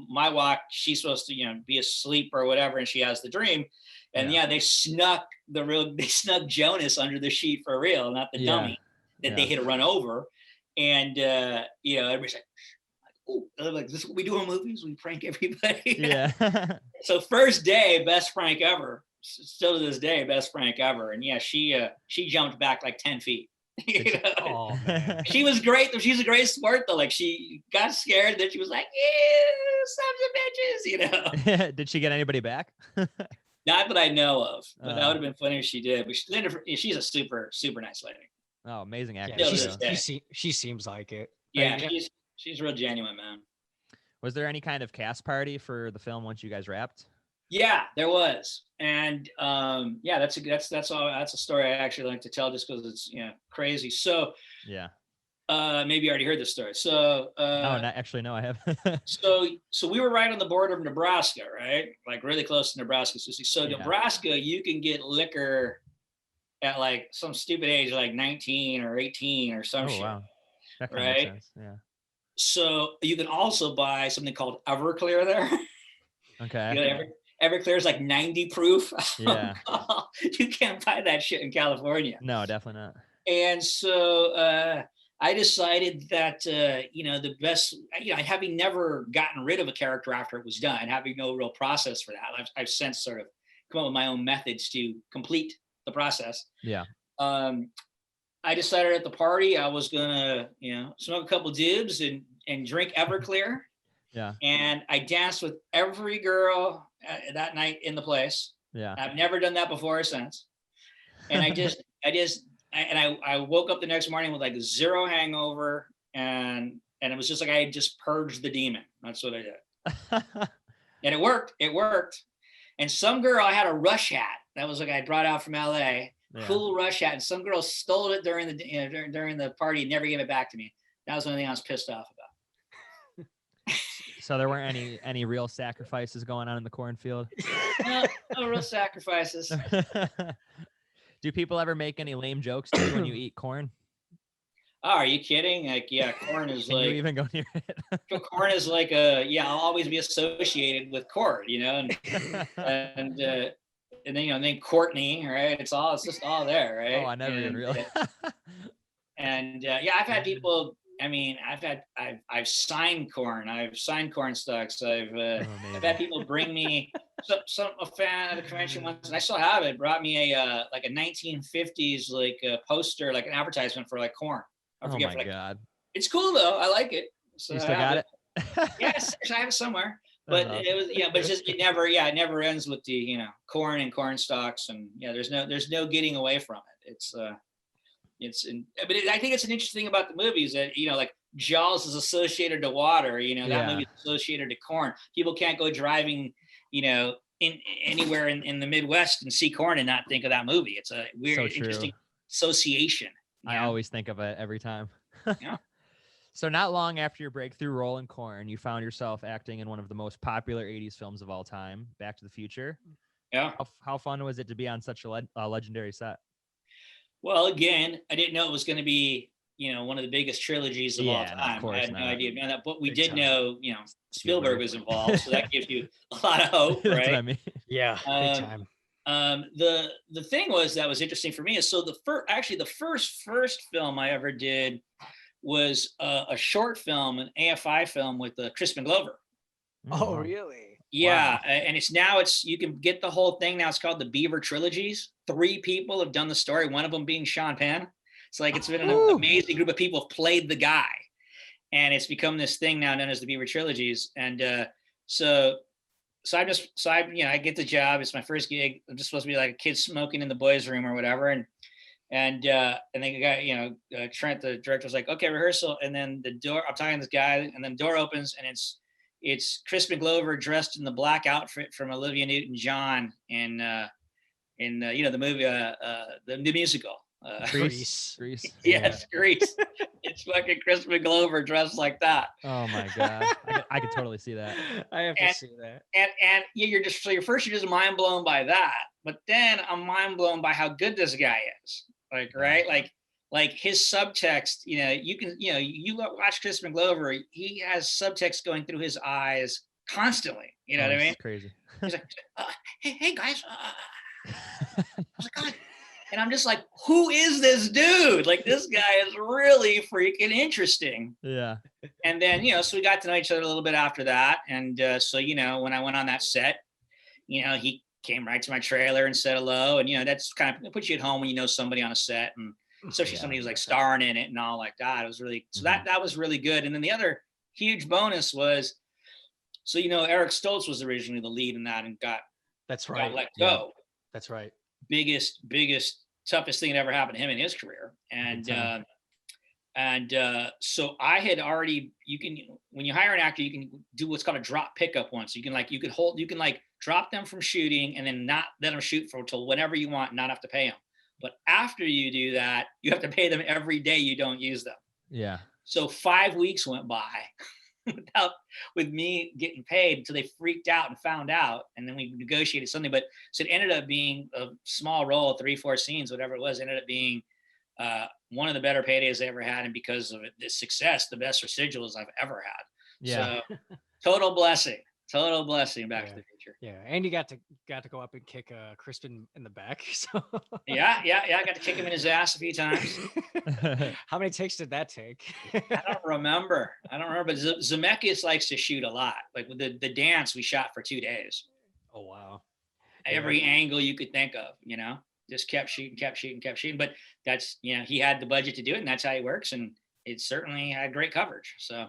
my walk, she's supposed to be asleep or whatever, and she has the dream, and they snuck Jonas under the sheet for real, not the dummy that they had to run over, and everybody's like, oh, like, this is what we do in movies. We prank everybody. Yeah. So first day, best prank ever. Still to this day, best prank ever. And yeah, she jumped back like 10 feet. You know? Oh man. She was great. She's a great sport though. Like she got scared, then she was like, yeah, sons of bitches, you know. Did she get anybody back? Not that I know of, but that would have been funny if she did. But she's a super, super nice lady. Oh, amazing actor. Yeah, she seems like it. Yeah, she's real genuine, man. Was there any kind of cast party for the film once you guys wrapped? Yeah, there was, and yeah, that's a story I actually like to tell just because it's crazy. So yeah, maybe you already heard this story. So no, I have. so we were right on the border of Nebraska, right? Like really close to Nebraska. So Nebraska, you can get liquor at like some stupid age, like 19 or 18 or some shit. Wow. That right? Makes sense. Yeah. So you can also buy something called Everclear there. Okay. Everclear is like 90 proof. Yeah. You can't buy that shit in California. No, definitely not. And so I decided that, the best, having never gotten rid of a character after it was done, having no real process for that, I've since sort of come up with my own methods to complete the process. Yeah. I decided at the party I was gonna, smoke a couple dibs and drink Everclear. Yeah. And I danced with every girl that night in the place. Yeah. I've never done that before or since. And I woke up the next morning with like zero hangover, and it was just like I had just purged the demon. That's what I did. And it worked. It worked. And some girl, I had a rush hat. That was like I brought out from LA. Yeah. Cool rush hat, and some girl stole it during the party and never gave it back to me. That was the only thing I was pissed off about. So there weren't any real sacrifices going on in the cornfield? No real sacrifices. Do people ever make any lame jokes to you when you eat corn? Oh, are you kidding? Like, yeah, corn is Can like. You even go near it? Corn is like I'll always be associated with Cord, and then Courtney, right? It's just all there, right? Oh, I never even realized. And I've had people. I mean, I've signed corn. I've signed corn stalks. I've had people bring me a fan at a convention once, and I still have it. Brought me a 1950s poster, like an advertisement for like corn. Oh my God! It's cool though. I like it. So you still got it? Yes, I have it somewhere. But it was but it never ends with the corn and corn stalks, and there's no getting away from it. I think it's an interesting thing about the movies that like Jaws is associated to water. That movie is associated to corn. People can't go driving in anywhere in the Midwest and see corn and not think of that movie. It's a weird, interesting association. I always think of it every time. Yeah. So not long after your breakthrough role in Corn, you found yourself acting in one of the most popular 80s films of all time, Back to the Future. Yeah. How fun was it to be on such a legendary set? Well, again, I didn't know it was going to be, one of the biggest trilogies of all time. I had no idea about that, but we did know, Spielberg was involved, so that gives you a lot of hope, right? That's what I mean. Yeah, big time. The thing that was interesting for me is the first film I ever did was a short film, an AFI film with Crispin Glover. Oh, really? Yeah, wow. And you can get the whole thing now. It's called the Beaver Trilogies. 3 people have done the story. One of them being Sean Penn. It's like it's been an amazing group of people have played the guy, and it's become this thing now known as the Beaver Trilogies. And so I get the job. It's my first gig. I'm just supposed to be like a kid smoking in the boys' room or whatever, and then the guy, Trent, the director, was like, okay, rehearsal. And then the door, I'm talking to this guy, and then the door opens, and it's Crispin Glover dressed in the black outfit from Olivia Newton-John in the movie, the musical. Grease. Yes, Grease. It's fucking Crispin Glover dressed like that. Oh my God. I could totally see that. I have to see that. And you're just mind blown by that, but then I'm mind blown by how good this guy is. Like his subtext, you watch Crispin Glover, he has subtext going through his eyes constantly. You know what I mean? Crazy. He's like, hey guys. I was like, God, And I'm just like, who is this dude? Like, this guy is really freaking interesting. Yeah. And then, so we got to know each other a little bit after that. And so, when I went on that set, he came right to my trailer and said hello. And, that's kind of, it puts you at home when you know somebody on a set, and especially somebody who's like starring in it and all like that. It was really, so that was really good. And then the other huge bonus was, so, Eric Stoltz was originally the lead in that and got let go. Yeah. That's right. Biggest, toughest thing that ever happened to him in his career. And so I had already, when you hire an actor, you can do what's called a drop pickup once. You can drop them from shooting and then not let them shoot for until whenever you want, and not have to pay them. But after you do that, you have to pay them every day you don't use them. Yeah. So 5 weeks went by with me getting paid until they freaked out and found out. And then we negotiated something, but so it ended up being a small role, 3-4 scenes, whatever it was, ended up being one of the better paydays I ever had. And because of the success, the best residuals I've ever had. Yeah. So total blessing Back to the Future. Yeah. And you got to go up and kick Crispin in the back. So yeah. I got to kick him in his ass a few times. How many takes did that take? I don't remember. But Zemeckis likes to shoot a lot. Like with the dance, we shot for 2 days. Oh, wow. Every angle you could think of, just kept shooting. But that's, he had the budget to do it, and that's how he works. And it certainly had great coverage. So.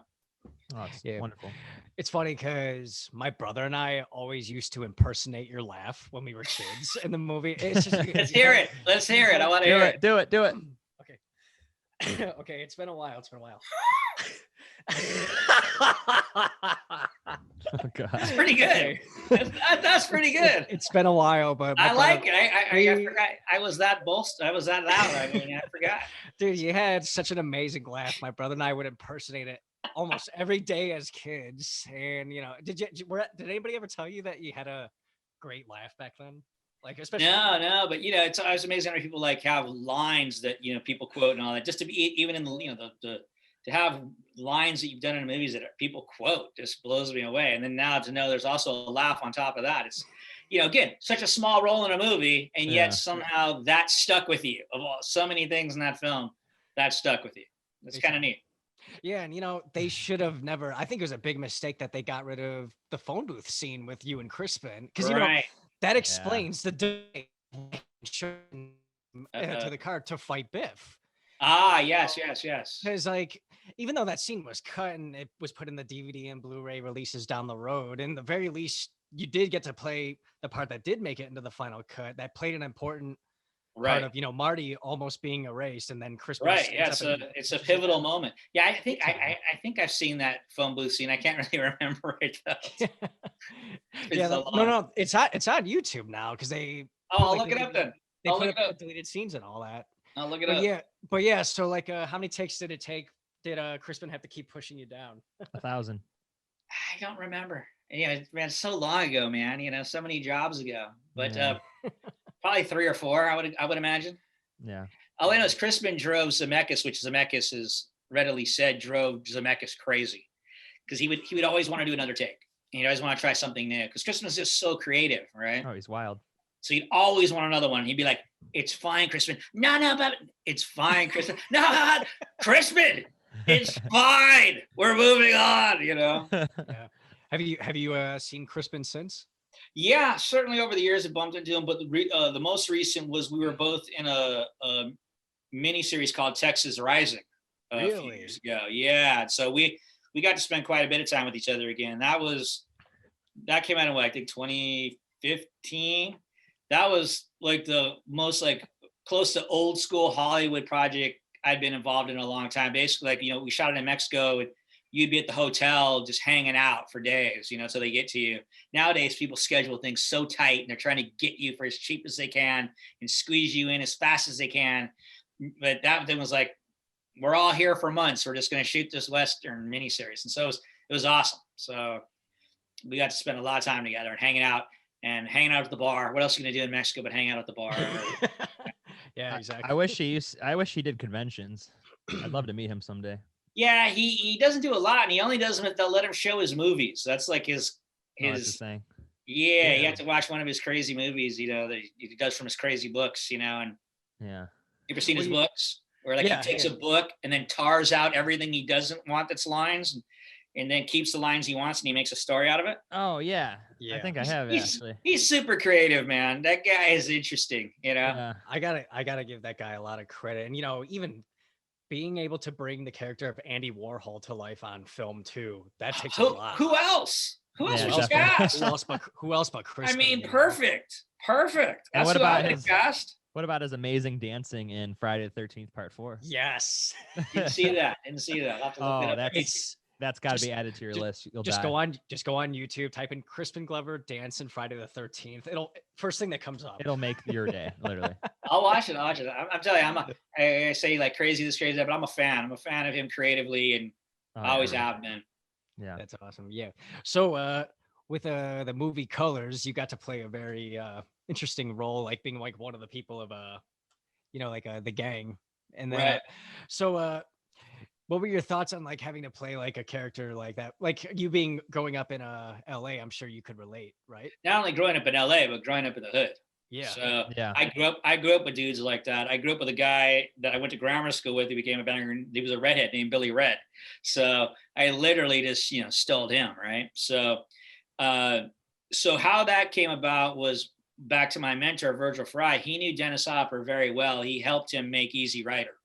Oh, it's wonderful. It's funny because my brother and I always used to impersonate your laugh when we were kids in the movie. It's just Let's hear it. I want to hear it. Do it. Okay. Okay. It's been a while. Oh, God. That's pretty good. That's pretty good. It's been a while, but I like it. I forgot. I was that bold. I was that loud. I forgot. Dude, you had such an amazing laugh. My brother and I would impersonate it almost every day as kids. And did anybody ever tell you that you had a great laugh back then? Like, especially no, but it's always amazing how people like have lines that people quote and all that. Just to be even in the to have lines that you've done in movies that people quote just blows me away. And then now to know there's also a laugh on top of that. It's again, such a small role in a movie, and yet somehow that stuck with you. Of all so many things in that film, that stuck with you. That's kind of neat. Yeah, and they should have never. I think it was a big mistake that they got rid of the phone booth scene with you and Crispin, because that explains the day to the car to fight Biff. Yes. Because even though that scene was cut and it was put in the DVD and Blu-ray releases down the road, in the very least, you did get to play the part that did make it into the final cut. That played an important part of Marty almost being erased, and then Crispin. Right. Yeah. It's a pivotal moment. Yeah, I think I've seen that phone booth scene. I can't really remember it though. No. It's on YouTube now because they. I'll look it up then. They put up deleted scenes and all that. I'll look it up. But yeah. So how many takes did it take? Did Crispin have to keep pushing you down? 1,000. I don't remember. Man, so long ago, man. So many jobs ago. But probably 3 or 4. I would imagine. Yeah. All I know is Crispin drove Zemeckis, which Zemeckis is readily said drove Zemeckis crazy, because he would always want to do another take. He'd always want to try something new because Crispin is just so creative, right? Oh, he's wild. So he'd always want another one. He'd be like, "It's fine, Crispin. No, but it's fine, Crispin. No, Crispin, it's fine. We're moving on." Yeah. Have you seen Crispin since? Yeah, certainly over the years I bumped into him, but the most recent was we were both in a mini series called Texas Rising a few years ago. Yeah, so we got to spend quite a bit of time with each other again. That came out in I think 2015. That was like the most close to old school Hollywood project I'd been involved in a long time. Basically, we shot it in Mexico. And you'd be at the hotel just hanging out for days, so they get to you. Nowadays, people schedule things so tight and they're trying to get you for as cheap as they can and squeeze you in as fast as they can. But that thing was like, we're all here for months. We're just going to shoot this Western miniseries. And so it was awesome. So we got to spend a lot of time together and hanging out at the bar. What else are you going to do in Mexico but hang out at the bar? Yeah, exactly. I wish he did conventions. I'd love to meet him someday. Yeah, he doesn't do a lot, and he only does them if they'll let him show his movies. That's like his thing. Yeah, you have to watch one of his crazy movies, that he does from his crazy books, and Yeah. You ever seen his Well, books? Where like he takes a book and then tars out everything he doesn't want that's lines, and then keeps the lines he wants, and he makes a story out of it. Oh yeah. Yeah. I think I have actually. He's super creative, man. That guy is interesting, you know. Yeah. I gotta give that guy a lot of credit. And even being able to bring the character of Andy Warhol to life on film too, that takes a lot. Who else? Who else Yeah, was definitely. cast? Who else but Chris? I mean, perfect. And That's what who I about would his have cast. What about his amazing dancing in Friday the 13th Part 4? Yes. Didn't see that. I'll have to look that up. That's got to be added to your list. You'll just die. go on YouTube, type in Crispin Glover dance in Friday the 13th. It'll first thing that comes up. It'll make your day, literally. I'll watch it. I'm telling you, I say like crazy this, crazy that, but I'm a fan. I'm a fan of him creatively, and I always have been. Yeah, that's awesome. Yeah. So with the movie Colors, you got to play a very interesting role, like being like one of the people of the gang. And then Right. So what were your thoughts on like having to play like a character like that? Like you growing up in LA, I'm sure you could relate, right? Not only growing up in LA, but growing up in the hood. Yeah. So yeah. I grew up with dudes like that. I grew up with a guy that I went to grammar school with. He became a banger. He was a redhead named Billy Red. So I literally just stole him, right? So so how that came about was back to my mentor Virgil Fry. He knew Dennis Hopper very well. He helped him make Easy Rider.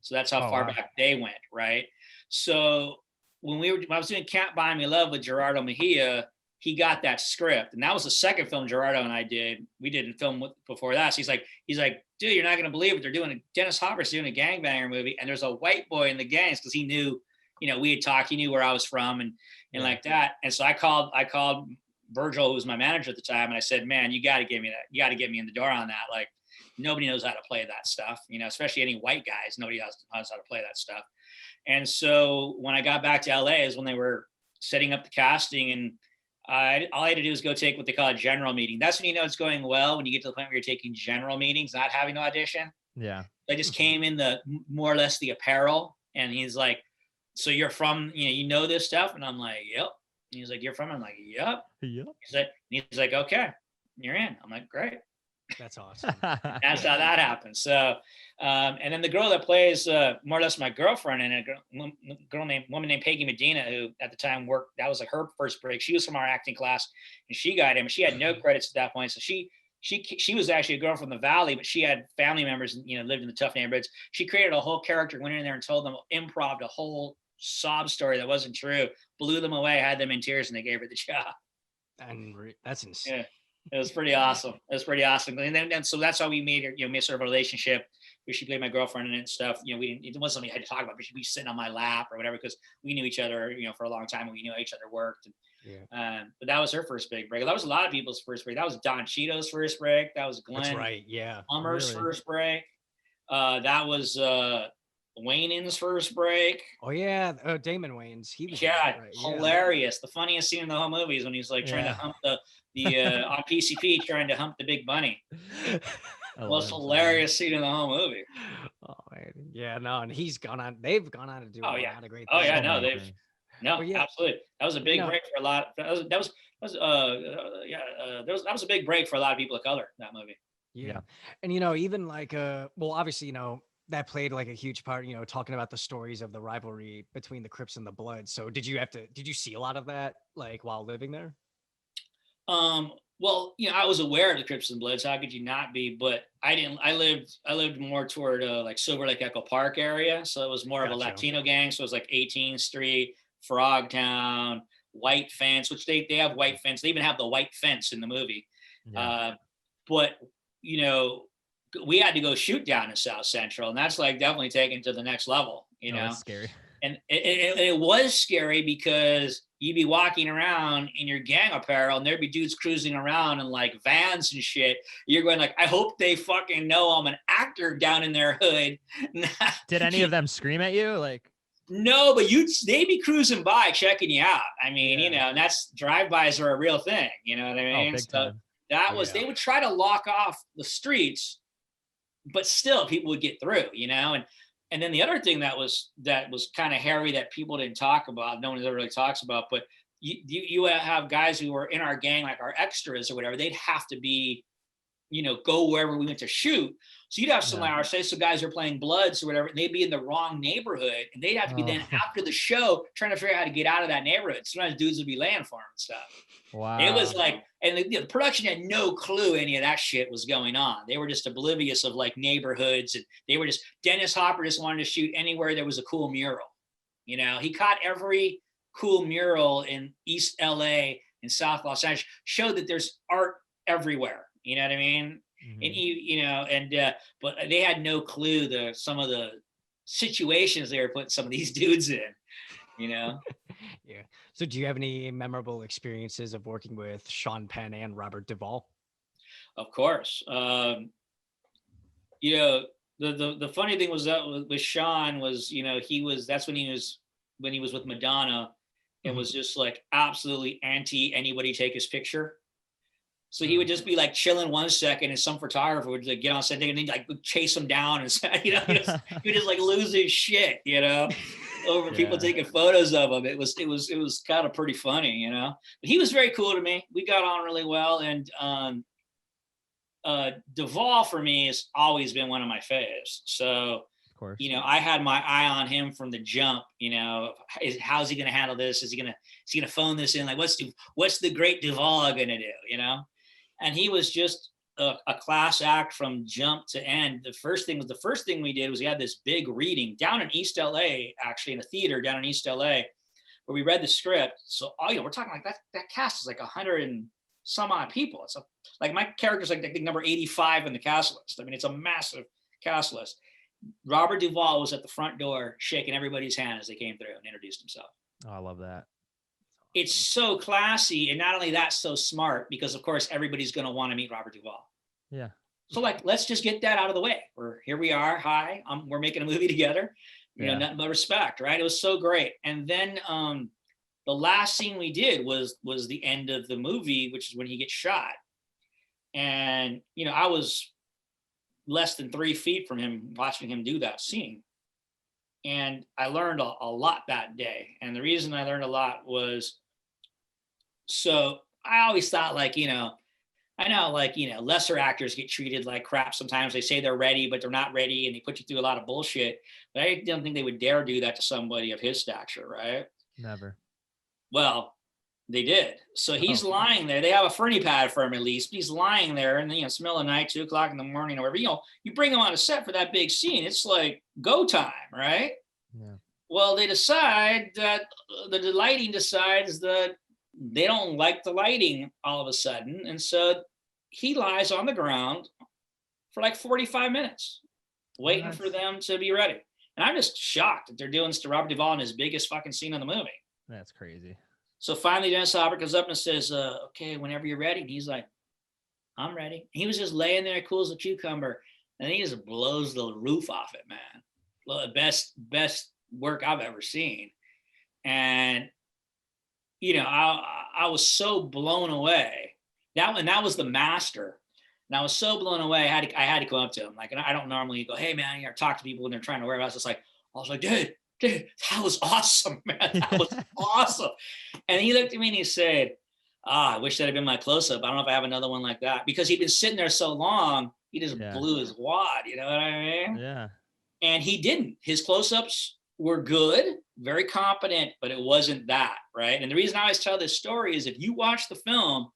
So that's how far back they went, right? So when I was doing Can't Buy Me Love with Gerardo Mejia, he got that script, and that was the second film Gerardo and I did. We didn't film before that. So he's like, dude, you're not gonna believe it. They're doing Dennis Hopper's doing a gangbanger movie, and there's a white boy in the gangs, because he knew, we had talked. He knew where I was from, and like that. And so I called Virgil, who was my manager at the time, and I said, man, you got to give me that. You got to get me in the door on that. Like, nobody knows how to play that stuff, especially any white guys. Nobody knows how to play that stuff. And so when I got back to LA is when they were setting up the casting, and all I had to do was go take what they call a general meeting. That's when it's going well, when you get to the point where you're taking general meetings, not having to audition. Yeah. I just came in more or less the apparel, and he's like, so you're from, this stuff? And I'm like, yep. And he's like, you're from? I'm like, yep. Yep. He's like, okay, you're in. I'm like, great. That's awesome. That's how that happened. So, and then the girl that plays more or less my girlfriend, and a woman named Peggy Medina, who at the time worked, that was like her first break. She was from our acting class, and she got him. She had no credits at that point. So she was actually a girl from the Valley, but she had family members, lived in the tough neighborhoods. She created a whole character, went in there and told them, improv a whole sob story that wasn't true, blew them away, had them in tears, and they gave her the job. And that's insane. Yeah. It was pretty awesome. And then so that's how we made her, made sort of a relationship where she played my girlfriend and stuff. It wasn't something I had to talk about, but she'd be sitting on my lap or whatever, because we knew each other, for a long time, and we knew how each other worked. And, but that was her first big break. That was a lot of people's first break. That was Don Cheeto's first break. That was Glenn. That's right. Yeah. Plummer's first break. That was Wayne's first break. Oh yeah, Damon Wayans. He was hilarious. The funniest scene in the whole movie is when he's like trying to hump the on PCP, trying to hump the big bunny. Most hilarious scene in the whole movie. Oh man. Yeah, no, and they've gone on to do a lot of great things. Oh yeah, no, absolutely. That was a big break for a lot. That was a big break for a lot of people of color, that movie. Yeah. And even like obviously, that played like a huge part, talking about the stories of the rivalry between the Crips and the Bloods. So did you see a lot of that like while living there? Well, I was aware of the Crips and Bloods. How could you not be? But I didn't. I lived more toward like Silver Lake Echo Park area, so it was more of a Latino gang. So it was like 18th Street, Frogtown, White Fence, which they have White Fence. They even have the White Fence in the movie. Yeah. But we had to go shoot down in South Central, and that's like definitely taken to the next level. That's scary. And it was scary because you'd be walking around in your gang apparel, and there'd be dudes cruising around in like vans and shit. You're going like, I hope they fucking know I'm an actor down in their hood. Did any of them scream at you? Like, no, but they'd be cruising by checking you out. I mean, and that's drive-bys are a real thing. You know what I mean? Big time. That was, they would try to lock off the streets, but still people would get through, And then the other thing that was kind of hairy that people didn't talk about, no one ever really talks about, but you have guys who were in our gang, like our extras or whatever, they'd have to be go wherever we went to shoot. So you'd have some like say some guys are playing Bloods or whatever, and they'd be in the wrong neighborhood, and they'd have to be then after the show trying to figure out how to get out of that neighborhood. Sometimes dudes would be laying for them and stuff. Wow. It was like, and the production had no clue any of that shit was going on. They were just oblivious of like neighborhoods, and they were just, Dennis Hopper just wanted to shoot anywhere there was a cool mural. He caught every cool mural in East LA and South Los Angeles, showed that there's art everywhere. You know what I mean? And but they had no clue some of the situations they were putting some of these dudes in, Yeah. So do you have any memorable experiences of working with Sean Penn and Robert Duvall? Of course. The funny thing was that with Sean was, that's when he was with Madonna, and was just like absolutely anti anybody take his picture. So he would just be like chilling 1 second, and some photographer would like get on set and he'd like chase him down, and he would just like lose his shit, over people taking photos of him. It was kind of pretty funny, But he was very cool to me. We got on really well, and Duvall for me has always been one of my faves. So, of course, I had my eye on him from the jump. How's he going to handle this? Is he going to phone this in? Like, what's the great Duvall going to do? And he was just a class act from jump to end. The first thing we did was we had this big reading down in East LA, actually in a theater down in East LA, where we read the script. So, we're talking like that cast is like 100 and some odd people. It's like my character's like I think number 85 in the cast list. I mean, it's a massive cast list. Robert Duvall was at the front door shaking everybody's hand as they came through and introduced himself. Oh, I love that. It's so classy, and not only that, so smart, because of course everybody's going to want to meet Robert Duvall. Yeah. So like, let's just get that out of the way. Here we are. Hi, we're making a movie together. Nothing but respect, right? It was so great. And then the last scene we did was the end of the movie, which is when he gets shot. And I was less than 3 feet from him, watching him do that scene. And I learned a lot that day. And the reason I learned a lot was, so I always thought like, lesser actors get treated like crap. Sometimes they say they're ready, but they're not ready, and they put you through a lot of bullshit. But I don't think they would dare do that to somebody of his stature, right? Never. Well, they did. So he's lying there. They have a ferny pad for him at least. But he's lying there, and it's middle of the night, 2 o'clock in the morning, or whatever. You bring him on a set for that big scene. It's like go time, right? Yeah. Well, they decide that the lighting decides that they don't like the lighting all of a sudden, and so he lies on the ground for like 45 minutes, waiting for them to be ready. And I'm just shocked that they're doing this to Robert Duvall in his biggest fucking scene in the movie. That's crazy. So finally, Dennis Hopper comes up and says, okay, whenever you're ready. And he's like, I'm ready. He was just laying there cool as a cucumber. And he just blows the roof off it, man. Best work I've ever seen. And, I was so blown away. That was the master. And I was so blown away. I had to go up to him. Like, and I don't normally go, hey man, talk to people when they're trying to wear. I was like, dude, that was awesome, man. That was awesome. And he looked at me and he said, I wish that had been my close-up. I don't know if I have another one like that, because he'd been sitting there so long, he just blew his wad. You know what I mean? Yeah. And he didn't. His close-ups were good, very competent, but it wasn't that, right? And the reason I always tell this story is if you watch the film,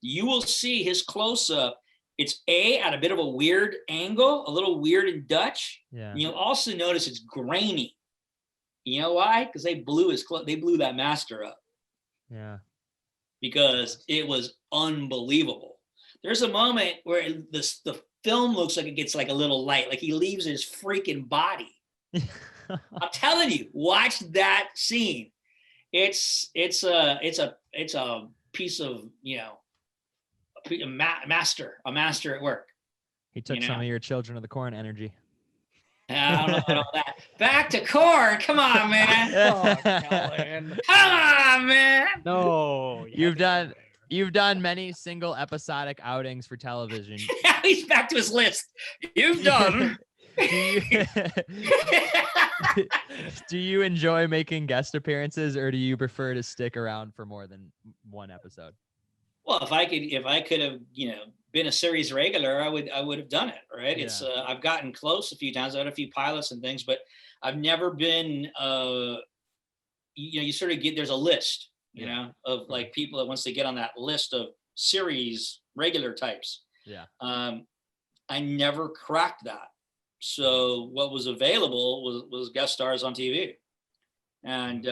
you will see his close-up. It's at a bit of a weird angle, a little weird in Dutch. Yeah. And you'll also notice it's grainy. You know why? Because they blew that master up. Yeah. Because it was unbelievable. There's a moment where the film looks like it gets like a little light, like he leaves his freaking body. I'm telling you, watch that scene. It's a piece of a master at work. He took some of your Children of the Corn energy. I don't know about all that. Back to corn. Come on, man. Oh, Kellen. Come on, man. No. You've done many single episodic outings for television. Now he's back to his list. You've done. Do you enjoy making guest appearances, or do you prefer to stick around for more than one episode? Well, if I could have, been a series regular, I would have done it. Right. Yeah. It's I've gotten close a few times. I had a few pilots and things, but I've never been. You sort of get, there's a list, of like people that once they get on that list of series regular types. Yeah. I never cracked that. So what was available was guest stars on TV, and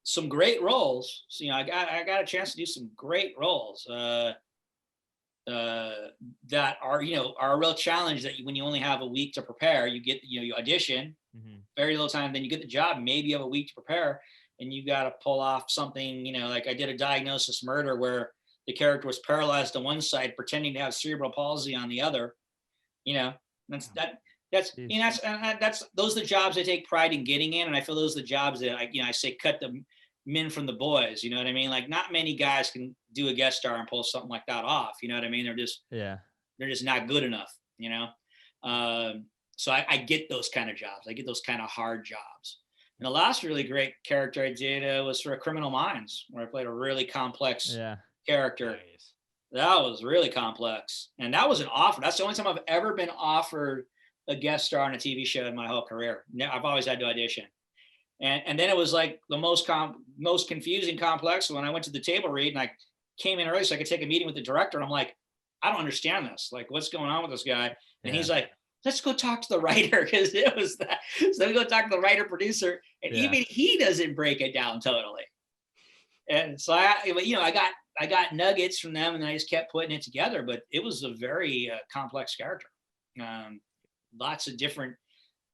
some great roles. So, I got a chance to do some great roles that are are a real challenge. That when you only have a week to prepare, you get you audition, very little time, then you get the job. Maybe you have a week to prepare, and you got to pull off something. Like I did a diagnosis murder where the character was paralyzed on one side, pretending to have cerebral palsy on the other. That's those are the jobs I take pride in getting in, and I feel those are the jobs that I say cut the men from the boys. You know what I mean? Like not many guys can do a guest star and pull something like that off. You know what I mean? They're just not good enough. So I get those kind of jobs. I get those kind of hard jobs. And the last really great character I did was for Criminal Minds, where I played a really complex character. Nice. That was really complex. And that was an offer. That's the only time I've ever been offered a guest star on a TV show in my whole career. I've always had to audition. And then it was like the most confusing, complex when I went to the table read and I came in early so I could take a meeting with the director. And I'm like, I don't understand this. Like, what's going on with this guy? And he's like, let's go talk to the writer, because it was that. So we go talk to the writer producer, and even he doesn't break it down totally. And so I got nuggets from them, and I just kept putting it together. But it was a very complex character. Lots of different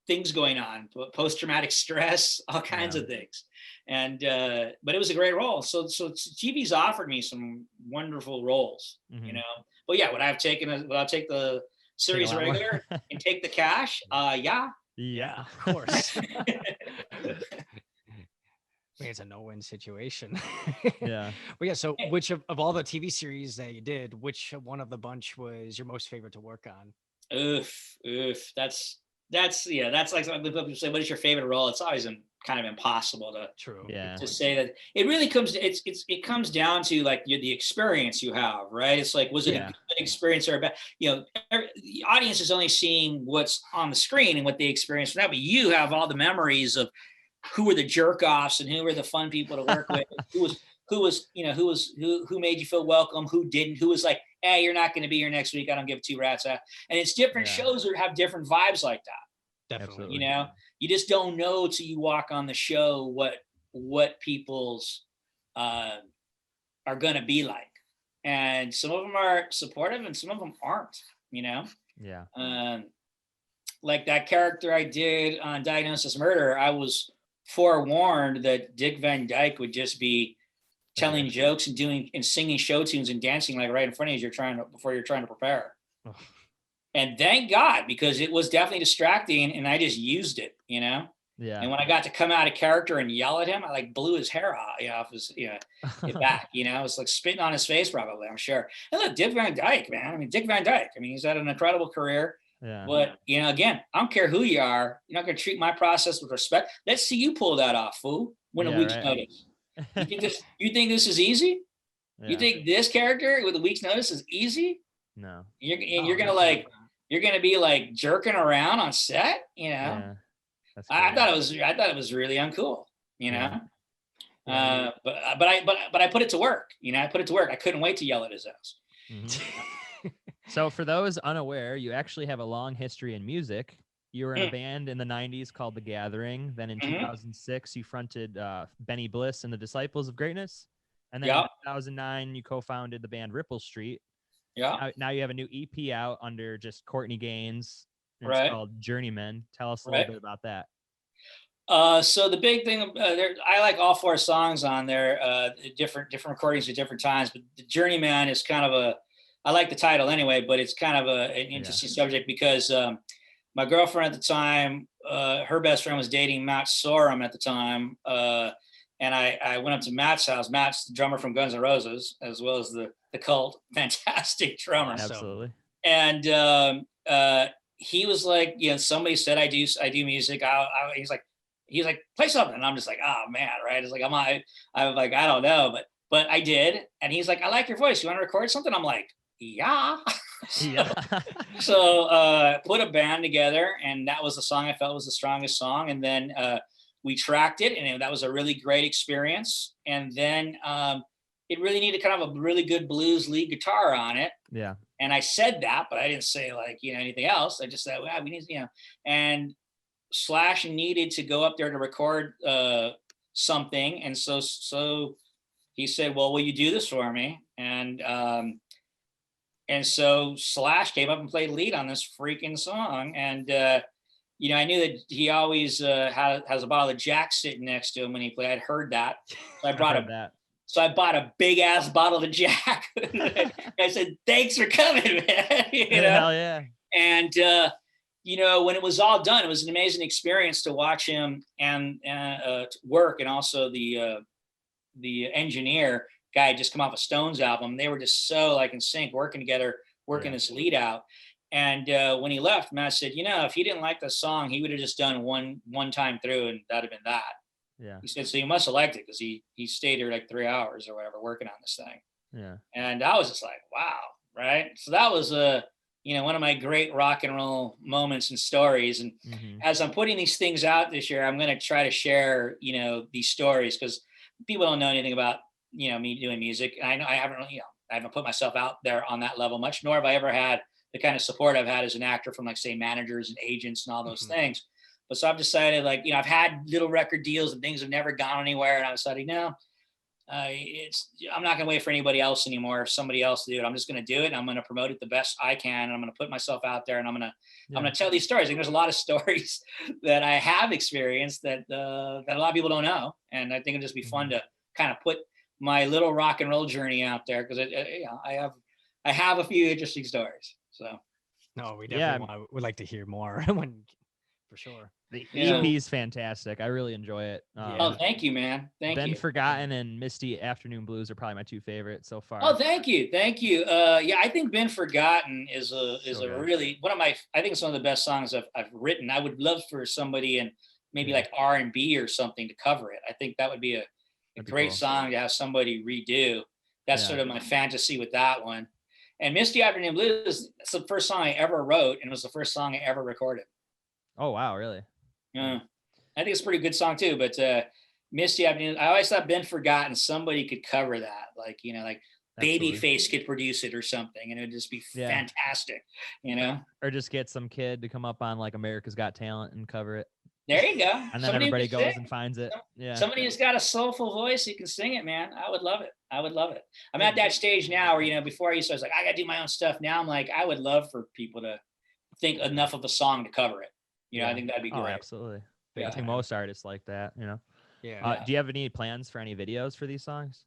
things going on, post-traumatic stress, all kinds of things. And but it was a great role. So TV's offered me some wonderful roles, But yeah, would I take the series regular and take the cash? Yeah, of course. I mean, it's a no-win situation. Yeah. But yeah, so which of all the TV series that you did, which one of the bunch was your most favorite to work on? Oof. That's like when people say, what is your favorite role? It's always kind of impossible to say that. It really it comes down to like the experience you have, right? It's like, was it a good experience or a bad? The audience is only seeing what's on the screen and what they experience from that, but you have all the memories of who were the jerk offs and who were the fun people to work with, who made you feel welcome, who didn't, who was like, hey, you're not going to be here next week, I don't give two rats out. And it's different shows that have different vibes like that. Definitely. You just don't know till you walk on the show what people's are going to be like. And some of them are supportive and some of them aren't, like that character I did on Diagnosis Murder, I was forewarned that Dick Van Dyke would just be telling jokes and doing and singing show tunes and dancing like right in front of you before you're trying to prepare. And thank God, because it was definitely distracting and I just used it, Yeah. And when I got to come out of character and yell at him, I like blew his hair off his back, It was like spitting on his face probably, I'm sure. And look, Dick Van Dyke, man. Dick Van Dyke. He's had an incredible career. Yeah. But again, I don't care who you are. You're not going to treat my process with respect. Let's see you pull that off, fool. When a week's notice. You think this is easy? Yeah. You think this character with a week's notice is easy? No. You're gonna be like jerking around on set. Yeah. I thought it was really uncool. But I put it to work. I put it to work. I couldn't wait to yell at his ass. Mm-hmm. So for those unaware, you actually have a long history in music. You were in a band in the 90s called The Gathering. Then in 2006, you fronted Benny Bliss and the Disciples of Greatness. And then in 2009, you co-founded the band Ripple Street. Yeah. Now you have a new EP out under just Courtney Gains. It's called Journeyman. Tell us a little bit about that. So the big thing, I like all four songs on there, different recordings at different times. But the Journeyman is kind of I like the title anyway, but it's kind of an interesting subject because my girlfriend at the time, her best friend was dating Matt Sorum at the time. And I went up to Matt's house. Matt's the drummer from Guns N' Roses, as well as the Cult. Fantastic drummer. Absolutely. So. And he was like, somebody said I do music. He's like, play something. And I'm just like, oh man, right? It's like I'm like, I don't know, but I did. And he's like, I like your voice. You want to record something? I'm like, yeah. Yeah. So put a band together, and that was the song I felt was the strongest song. And then we tracked it, and that was a really great experience. And then it really needed kind of a really good blues lead guitar on it. Yeah. And I said that, but I didn't say like, anything else. I just said, well, we need, and Slash needed to go up there to record something. And so he said, well, will you do this for me? And so Slash came up and played lead on this freaking song. And, I knew that he always has a bottle of Jack sitting next to him when he played. I'd heard that. So I bought a big ass bottle of Jack. I said, thanks for coming, man. Hell yeah. And, when it was all done, it was an amazing experience to watch him and work. And also the engineer guy had just come off a Stones album. They were just so like in sync, working together, working this lead out. And when he left, Matt said, if he didn't like the song, he would have just done one time through, and that'd have been that. Yeah. He said, so you must have liked it, because he stayed here like 3 hours or whatever working on this thing. Yeah. And I was just like, wow, right? So that was one of my great rock and roll moments and stories. And as I'm putting these things out this year, I'm going to try to share, these stories, because people don't know anything about, me doing music. And I haven't really, I haven't put myself out there on that level much, nor have I ever had the kind of support I've had as an actor from, like, say, managers and agents and all those things. But so I've decided, like, I've had little record deals and things have never gone anywhere. And I decided, I'm not going to wait for anybody else anymore. If somebody else do it, I'm just going to do it. And I'm going to promote it the best I can. And I'm going to put myself out there, and I'm going to tell these stories. And there's a lot of stories that I have experienced that a lot of people don't know. And I think it'll just be fun to kind of put my little rock and roll journey out there, because I have a few interesting stories. So no, we definitely would like to hear more for sure. The EP is fantastic. I really enjoy it. Thank you, man. Thank you. Been Forgotten and Misty Afternoon Blues are probably my two favorites so far. Oh, thank you. I think Been Forgotten is really one of my. I think it's one of the best songs I've written. I would love for somebody in maybe like R&B or something to cover it. I think that would be a great song to have somebody redo. That's sort of my fantasy with that one. And Misty Afternoon Blues, that's the first song I ever wrote, and it was the first song I ever recorded. Oh, wow, really? Yeah. I think it's a pretty good song too, but Misty Afternoon, I always thought Been Forgotten, somebody could cover that. Like, like Babyface could produce it or something, and it'd just be fantastic, Or just get some kid to come up on like America's Got Talent and cover it. There you go. And then everybody goes and finds it. Yeah. Somebody who's got a soulful voice who can sing it, man. I would love it. I'm at that stage now where, before I was like, I got to do my own stuff. Now I'm like, I would love for people to think enough of a song to cover it. I think that'd be great. Oh, absolutely. I think most artists like that, Yeah. Do you have any plans for any videos for these songs?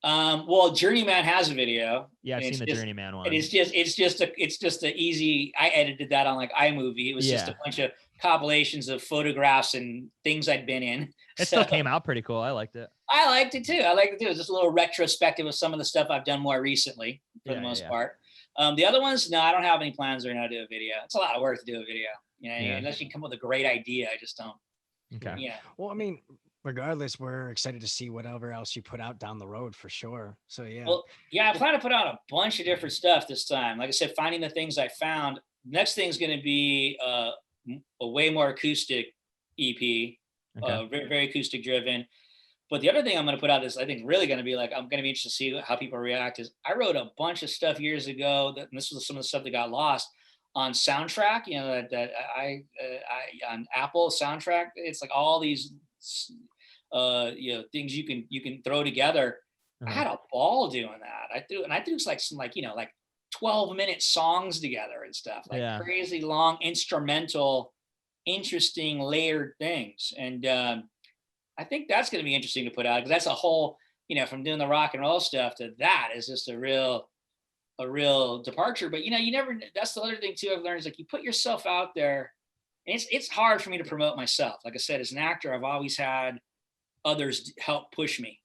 Well, Journeyman has a video. Yeah, I've seen the Journeyman one. And it's just a easy. I edited that on like iMovie. It was just a bunch of compilations of photographs and things I'd been in. It still came out pretty cool. I liked it. I liked it too. It was just a little retrospective of some of the stuff I've done more recently, for the most part. The other ones, no, I don't have any plans right now to do a video. It's a lot of work to do a video. Unless you come up with a great idea, I just don't. Okay. Yeah. Well, I mean, regardless, we're excited to see whatever else you put out down the road for sure. So yeah. Well, I plan to put out a bunch of different stuff this time. Like I said, finding the things I found. Next thing's going to be a way more acoustic EP, very, very acoustic driven. But the other thing I'm going to put out is, I think, really going to be like, I'm going to be interested to see how people react. Is I wrote a bunch of stuff years ago and this was some of the stuff that got lost on Soundtrack, that I on Apple Soundtrack. It's like all these things you can throw together. I had a ball doing that. I threw like some like 12-minute songs together and stuff, like crazy long instrumental, interesting layered things. And I think that's going to be interesting to put out, because that's a whole, from doing the rock and roll stuff to that is just a real departure. But you never, that's the other thing too I've learned, is like you put yourself out there, and it's hard for me to promote myself. Like I said, as an actor, I've always had others help push me.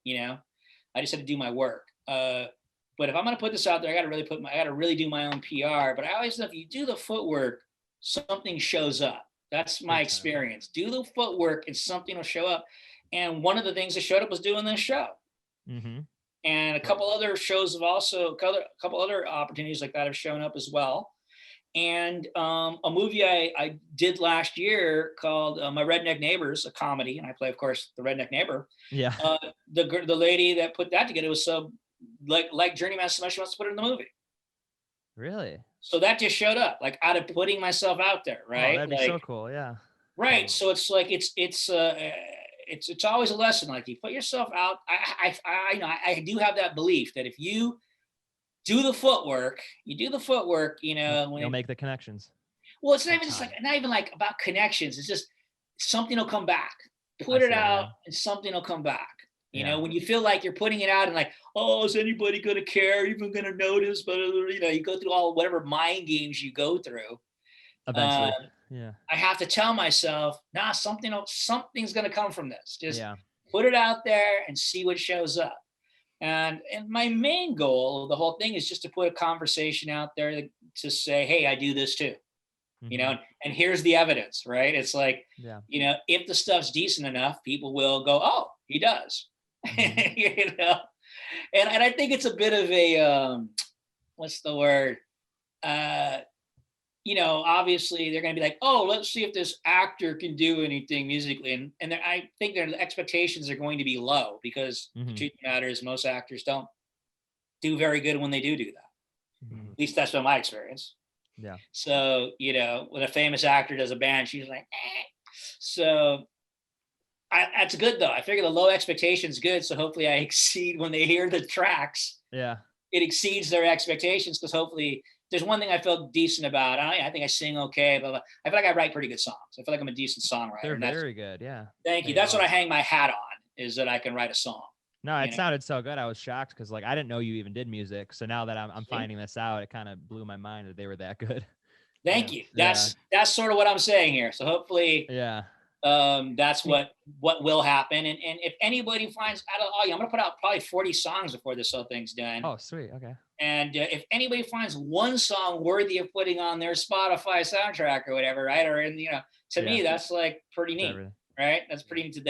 I just had to do my work. But if I'm going to put this out there, I got to really do my own PR. But I always know, if you do the footwork, something shows up. That's my experience. Do the footwork and something will show up. And one of the things that showed up was doing this show. Mm-hmm. and a couple other shows have also, a couple other opportunities like that have shown up as well. And a movie I did last year called My Redneck Neighbors, a comedy, and I play, of course, the redneck neighbor. Yeah. The lady that put that together was so like Journeyman so much she wants to put it in the movie. Really? So that just showed up, like out of putting myself out there, right? Oh, that'd be like, so cool. Yeah. right. So it's like it's always a lesson. Like you put yourself out. I do have that belief that if you do the footwork, when You'll make the connections. well, it's not even just like not even like about connections. It's just something will come back. Put it out, and something will come back. You know, when you feel like you're putting it out and like, oh, is anybody gonna care? Even gonna notice? But you go through all whatever mind games you go through. Eventually, I have to tell myself, nah, something's gonna come from this. Just put it out there and see what shows up. And my main goal of the whole thing is just to put a conversation out there to say, hey, I do this too. And here's the evidence, right? It's like, if the stuff's decent enough, people will go, oh, he does. And I think it's a bit of a what's the word? Obviously they're going to be like, oh, let's see if this actor can do anything musically, and I think their expectations are going to be low because the truth of the matter is most actors don't do very good when they do that. At least that's been my experience. Yeah. So when a famous actor does a band, she's like, eh. So that's good though. I figure the low expectations good. So hopefully I exceed when they hear the tracks. Yeah. It exceeds their expectations because hopefully there's one thing I feel decent about. I think I sing okay, but I feel like I write pretty good songs. I feel like I'm a decent songwriter. They're very good. Yeah. Thank you. That's what I hang my hat on, is that I can write a song. No, it sounded so good. I was shocked because like I didn't know you even did music. So now that I'm finding this out, it kind of blew my mind that they were that good. Thank you. That's sort of what I'm saying here. So hopefully, that's what will happen. And if anybody finds out, I'm gonna put out probably 40 songs before this whole thing's done. Oh, sweet. Okay. And if anybody finds one song worthy of putting on their Spotify soundtrack or whatever, right? Or to me, that's like pretty neat. Right? That's pretty neat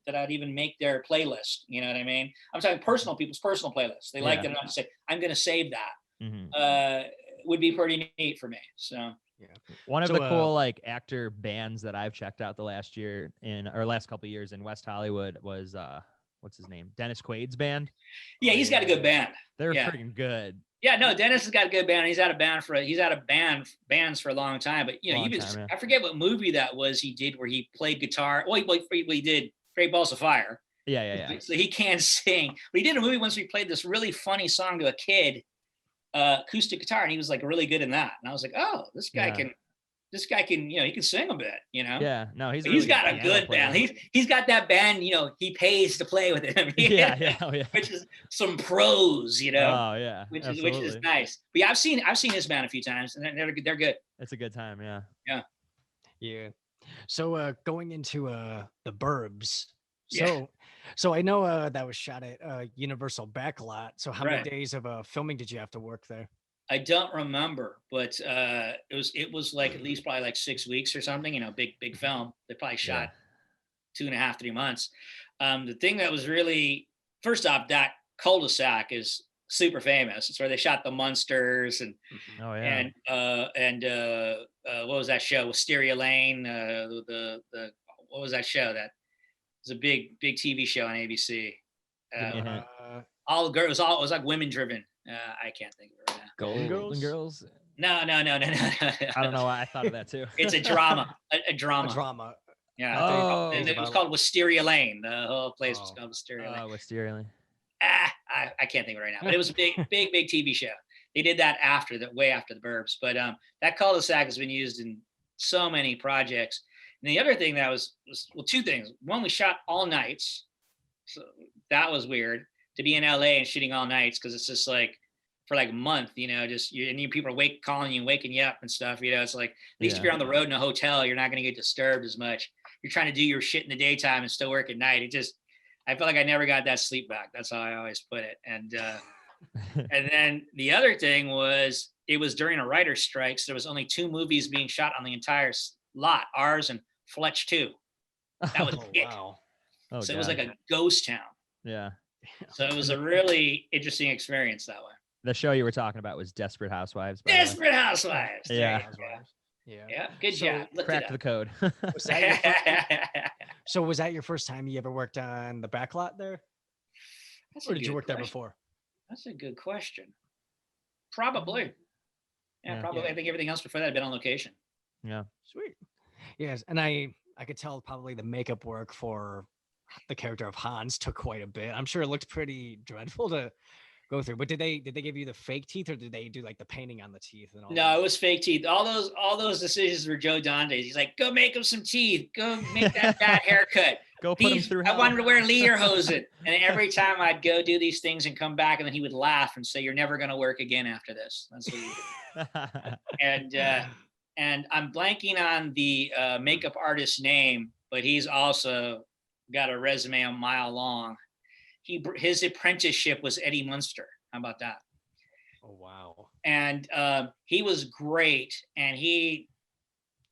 that I'd even make their playlist. You know what I mean? I'm talking people's personal playlists. They like that enough to say, I'm going to save that. Would be pretty neat for me. So one of the cool like actor bands that I've checked out the last couple of years in West Hollywood was what's his name? Dennis Quaid's band. Yeah, he's got a good band. They're freaking good. Yeah, no, Dennis has got a good band. He's out of bands for a long time. But I forget what movie that was he did where he played guitar. Well, he did Great Balls of Fire. Yeah. So he can't sing. But he did a movie once where he played this really funny song to a kid, acoustic guitar, and he was like really good in that. And I was like, oh, this guy can, he can sing a bit, Yeah, no, he's got a good band. He's got that band, he pays to play with him. Which is some pros, Oh yeah, which is nice. But yeah, I've seen his band a few times, and they're good. It's a good time. Yeah. So going into the Burbs. So I know that was shot at Universal Backlot. So how many days of filming did you have to work there? I don't remember, but it was like at least probably like 6 weeks or something. Big film. They probably shot 2.5, 3 months. The thing that was really, first off, that cul-de-sac is super famous. It's where they shot the Munsters and what was that show? Wisteria Lane. What was that show? That was a big TV show on ABC. All the girls, it was like women driven. I can't think of it right now. Golden Girls. No. I don't know why I thought of that too. It's a drama. A drama. A drama. Yeah. And it was called Wisteria Lane. The whole place was called Wisteria Lane. Wisteria Lane. I can't think of it right now. But it was a big TV show. They did that way after the Burbs. But that cul-de-sac has been used in so many projects. And the other thing that was two things. One, we shot all nights. So that was weird to be in LA and shooting all nights, because it's just like for like a month, people are waking you up and stuff. It's like, at least if you're on the road in a hotel, you're not going to get disturbed as much. You're trying to do your shit in the daytime and still work at night. I felt like I never got that sleep back. That's how I always put it. And and then the other thing was, it was during a writer's strike. So there was only 2 movies being shot on the entire lot, ours and Fletch 2. That was it. Wow. So it was like a ghost town. Yeah. So it was a really interesting experience that way. The show you were talking about was Desperate Housewives. by the way. Desperate Housewives. There Yeah. you go. Yeah. Yeah, good So, job. Looked Cracked it the code. Was that your first, so was that your first time you ever worked on the back lot there? That's Or a did you good work there question. before? That's a good question. Probably. Yeah, Yeah. probably. Yeah. I think everything else before that had been on location. Yeah. Sweet. Yes, and I could tell probably the makeup work for the character of Hans took quite a bit. I'm sure it looked pretty dreadful to go through. But did they give you the fake teeth, or did they do like the painting on the teeth and all No, that? it was fake teeth. All those decisions were Joe Dante's. He's like, go make him some teeth. Go make that bad haircut. Go put him through I hell. wanted to wear lederhosen. And every time I'd go do these things and come back, and then he would laugh and say, you're never going to work again after this. That's what he did. And I'm blanking on the makeup artist's name, but he's also got a resume a mile long. His apprenticeship was Eddie Munster. How about that? Oh wow. And he was great, and he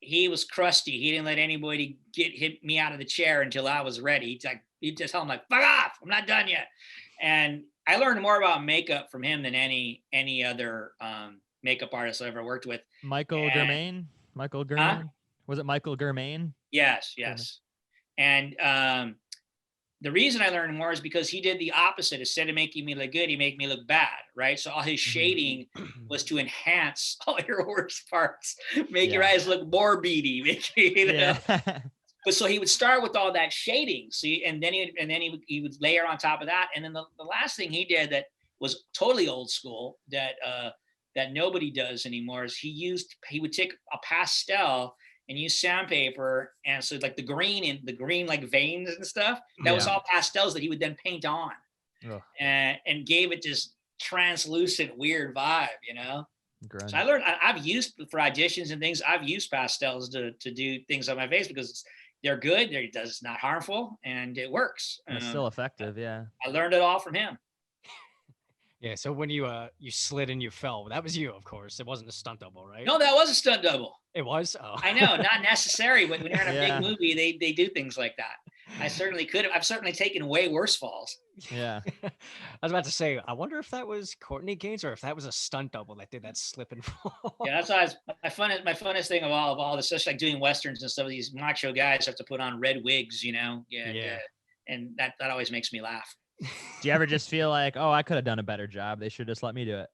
was crusty. He didn't let anybody hit me out of the chair until I was ready. He'd just tell him like, fuck off, I'm not done yet. And I learned more about makeup from him than any other makeup artist I ever worked with. Michael Germain? Michael Germain? Was it Michael Germain? Yes. And the reason I learned more is because he did the opposite. Instead of making me look good, he made me look bad, right? So all his shading was to enhance all your worst parts, make your eyes look more beady, But so he would start with all that shading, see, and then he would layer on top of that. And then the last thing he did that was totally old school that nobody does anymore is he would take a pastel and use sandpaper, and so like the green like veins and stuff, that was all pastels that he would then paint on, and gave it this translucent weird vibe, Grunge. So I learned, I've used for auditions and things, I've used pastels to do things on my face because they're good, it's not harmful, and it works. And it's still effective, yeah. I learned it all from him. Yeah, so when you slid and you fell, that was you, of course. It wasn't a stunt double, right? No, that was a stunt double. It was? Oh. I know, not necessary, but when you're in a big movie, they do things like that. I certainly could have. I've certainly taken way worse falls. Yeah. I was about to say, I wonder if that was Courtney Gains or if that was a stunt double that did that slip and fall. Yeah, that's why my funnest thing of all this, especially like doing westerns and stuff. These macho guys have to put on red wigs, Yeah. And that always makes me laugh. Do you ever just feel like, oh, I could have done a better job? They should just let me do it.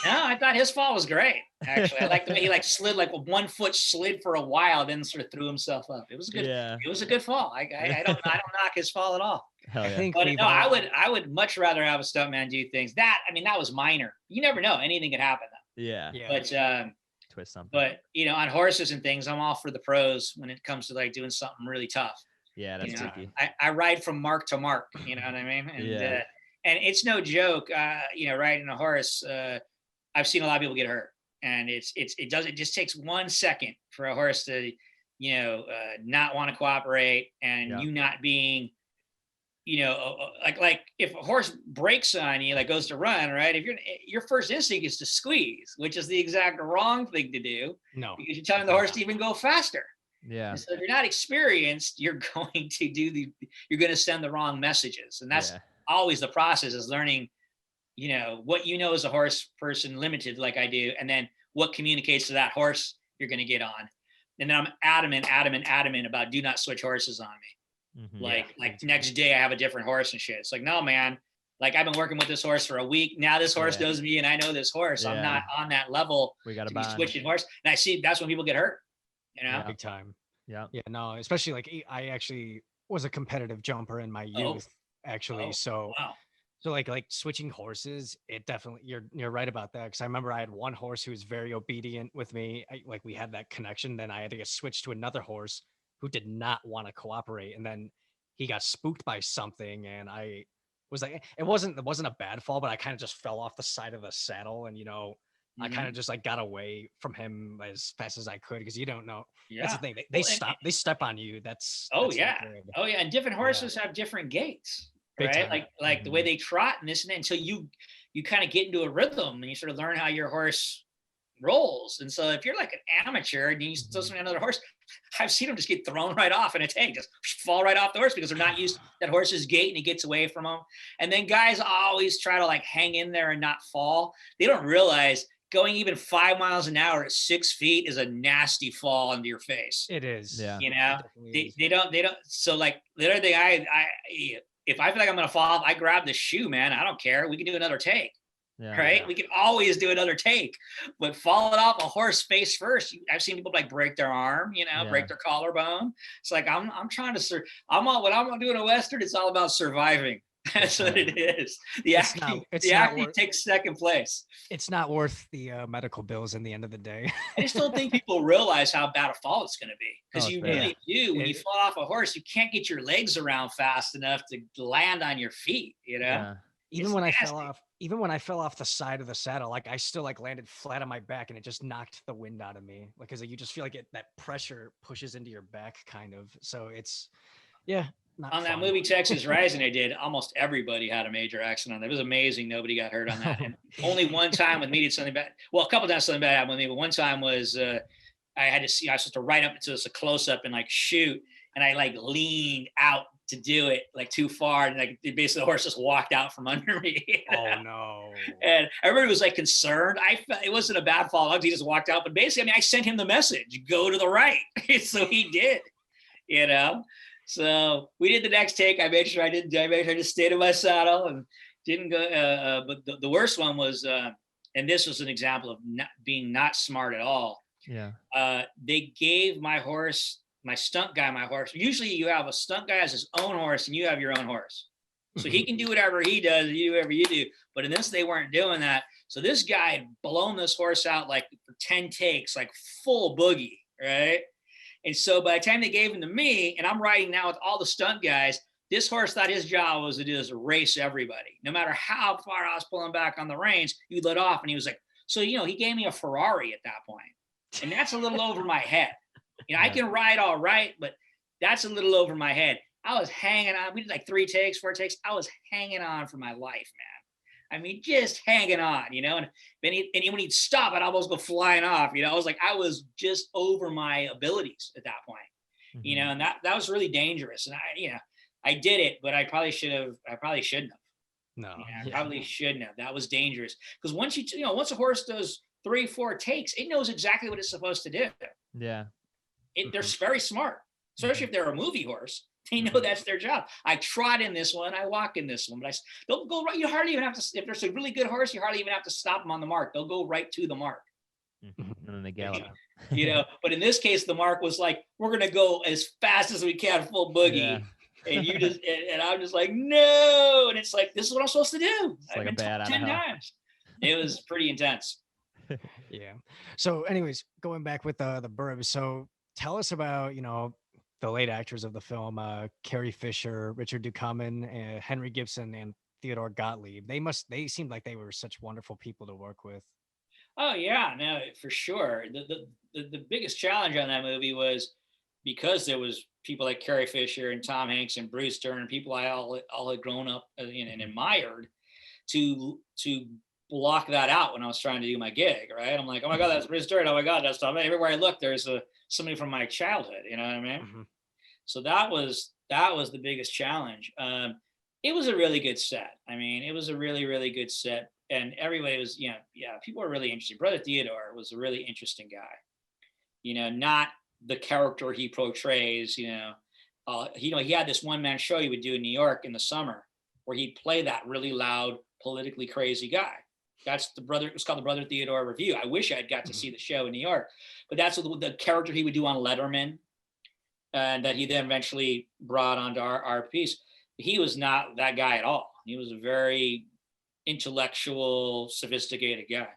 No, I thought his fall was great. Actually, I like the way he slid, like 1 foot slid for a while, then sort of threw himself up. It was good. Yeah. It was a good fall. I don't knock his fall at all. Hell yeah. I think But no, I would much rather have a stuntman do things. That was minor. You never know. Anything could happen though. Yeah. But twist something. But on horses and things, I'm all for the pros when it comes to like doing something really tough. Yeah, that's tricky. I ride from mark to mark. You know what I mean? And and it's no joke. Riding a horse. I've seen a lot of people get hurt, and it just takes 1 second for a horse to, not want to cooperate, and you not being, like if a horse breaks on you, like goes to run, right? If your first instinct is to squeeze, which is the exact wrong thing to do. No, because you're telling the horse to even go faster. Yeah. And so if you're not experienced, you're going to send the wrong messages, and that's always the process is learning. What as a horse person, limited like I do, and then what communicates to that horse you're going to get on. And then I'm adamant about do not switch horses on me. Mm-hmm. Like next day I have a different horse and shit. It's like, no, man, like I've been working with this horse for a week. Now this horse knows me and I know this horse. I'm not on that level. We got to be switching horse. And I see that's when people get hurt, big time. Yeah. Yeah. No, especially like I actually was a competitive jumper in my youth, actually. So like switching horses, it definitely, you're right about that. Cause I remember I had one horse who was very obedient with me. We had that connection. Then I had to get switched to another horse who did not want to cooperate. And then he got spooked by something. And I was like, it wasn't a bad fall, but I kind of just fell off the side of the saddle. And, I kind of just like got away from him as fast as I could. Cause you don't know. Yeah. That's the thing. They step on you. That's And different horses have different gaits. Right, like the way they trot and this and that, until you kind of get into a rhythm and you sort of learn how your horse rolls. And so if you're like an amateur and you still swing another horse, I've seen them just get thrown right off in a take, just fall right off the horse because they're not used to that horse's gait and he gets away from them. And then guys always try to like hang in there and not fall. They don't realize going even 5 miles an hour at 6 feet is a nasty fall into your face. It is. Yeah. You know, It they don't. So like the other thing, if I feel like I'm gonna fall, I grab the shoe, man. I don't care. We can do another take. Yeah, Right? We can always do another take, but falling off a horse face first, I've seen people like break their arm, you know, break their collarbone. It's like, I'm trying to, what I'm doing a Western, it's all about surviving. That's what it is. The acting takes second place. It's not worth the medical bills in the end of the day. I just don't think people realize how bad a fall it's going to be, because you really do. When you fall off a horse, you can't get your legs around fast enough to land on your feet, you know? Yeah. Even when I fell off the side of the saddle, like I still like landed flat on my back and it just knocked the wind out of me. Like, cause you just feel like that pressure pushes into your back kind of. So it's, not on fun. that movie Texas Rising I did, almost everybody had a major accident. It was amazing. Nobody got hurt on that. And only one time with me did something bad. Well, a couple times something bad happened with me, but one time was I was supposed to ride up into this a close up and like shoot. And I like leaned out to do it like too far. And like basically the horse just walked out from under me. Oh no. And everybody was like concerned. It wasn't a bad fall. He just walked out. But basically, I mean, I sent him the message, go to the right. So he did, you know? So we did the next take. I made sure I just stayed in my saddle and didn't go. But the worst one was, and this was an example of being not smart at all. Yeah. They gave my stunt guy my horse. Usually you have a stunt guy has his own horse and you have your own horse. So he can do whatever he does, you do whatever you do. But in this, they weren't doing that. So this guy had blown this horse out like for 10 takes, like full boogie, right? And so by the time they gave him to me, and I'm riding now with all the stunt guys, this horse thought his job was to just race everybody. No matter how far I was pulling back on the reins, you let off. And he was like, so, you know, he gave me a Ferrari at that point. And that's a little over my head. You know, I can ride all right, but that's a little over my head. I was hanging on. We did like 4 takes. I was hanging on for my life, man. I mean, just hanging on, you know, and when he'd stop, I'd almost go flying off, you know. I was just over my abilities at that point, you know, and that was really dangerous. And I did it, but I probably shouldn't have. No, I probably shouldn't have. That was dangerous. Because once once a horse does 3-4 takes, it knows exactly what it's supposed to do. Yeah. They're very smart, especially if they're a movie horse. They know that's their job. I trot in this one, I walk in this one, but they'll go right. You hardly even have to. If there's a really good horse, you hardly even have to stop them on the mark. They'll go right to the mark. And then they gallop. You know, but in this case, the mark was like, we're gonna go as fast as we can, full boogie. Yeah. And you just and I'm just like, no. And it's like, this is what I'm supposed to do. It's like a bad 10 times. It was pretty intense. Yeah. So, anyways, going back with the Burbs. So, tell us about the late actors of the film, Carrie Fisher, Richard Ducommun, Henry Gibson, and Theodore Gottlieb. They seemed like they were such wonderful people to work with. Oh yeah, no, for sure. The biggest challenge on that movie was because there was people like Carrie Fisher and Tom Hanks and Bruce Dern, people I all had grown up and admired, to block that out when I was trying to do my gig, right? I'm like, oh my God, that's Bruce Dern. Oh my God, that's Tom. Everywhere I look, there's somebody from my childhood. You know what I mean? Mm-hmm. So that was the biggest challenge. It was a really good set. I mean, it was a really, really good set, and everybody was, people were really interesting. Brother Theodore was a really interesting guy. You know, not the character he portrays. He had this one-man show he would do in New York in the summer, where he'd play that really loud, politically crazy guy. That's it was called the Brother Theodore Review. I wish I had got to see the show in New York, but that's the character he would do on Letterman, and that he then eventually brought onto our piece. He was not that guy at all. He was a very intellectual, sophisticated guy.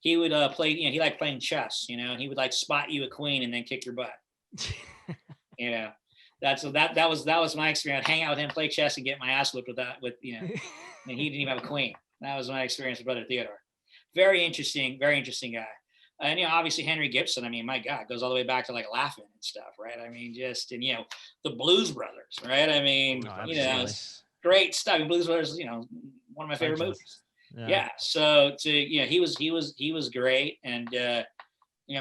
He would play, he liked playing chess, he would like spot you a queen and then kick your butt. That was my experience. Hang out with him, play chess, and get my ass whipped and he didn't even have a queen. That was my experience with Brother Theodore. Very interesting guy. And, obviously Henry Gibson, I mean, my God, goes all the way back to like Laughing and stuff, right? I mean, just, and, the Blues Brothers, right? I mean, great stuff. Blues Brothers, one of my favorite movies. Yeah. So he was great. And, I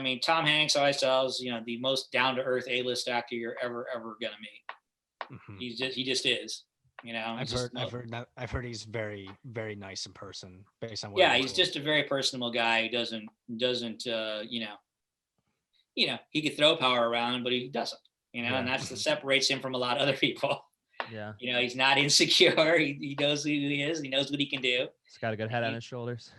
mean, Tom Hanks always tells, the most down to earth A-list actor you're ever going to meet. Mhm. He just is, I've heard he's very, very nice in person based on what yeah, I've he's told. just a very personable guy. He doesn't, he could throw power around, but he doesn't, and that's what separates him from a lot of other people. Yeah. He's not insecure. He knows who he is. He knows what he can do. He's got a good head on his shoulders.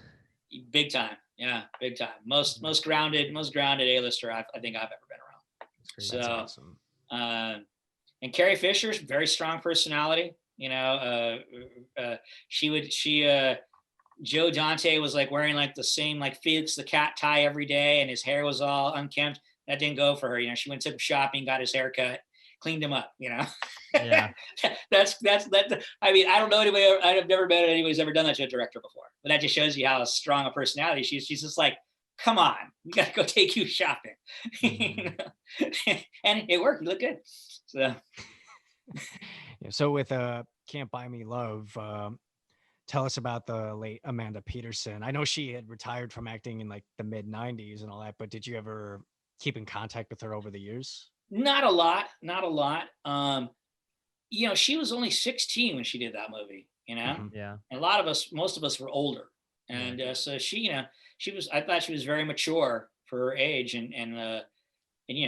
Big time. Yeah, big time. Most grounded A-lister I think I've ever been around. So, that's awesome. And Carrie Fisher's very strong personality. Joe Dante was like wearing like the same like Felix the Cat tie every day, and his hair was all unkempt. That didn't go for her. She went to shopping, got his hair cut, cleaned him up. Yeah. that's I mean, I don't know anybody. I've never met anybody who's ever done that to a director before. But that just shows you how strong a personality she's just like, come on, we got to go take you shopping. And it worked. You look good. So. So with Can't Buy Me Love, tell us about the late Amanda Peterson. I know she had retired from acting in like the mid 90s and all that, but did you ever keep in contact with her over the years? Not a lot. She was only 16 when she did that movie, Yeah. And most of us were older. And so I thought she was very mature for her age, and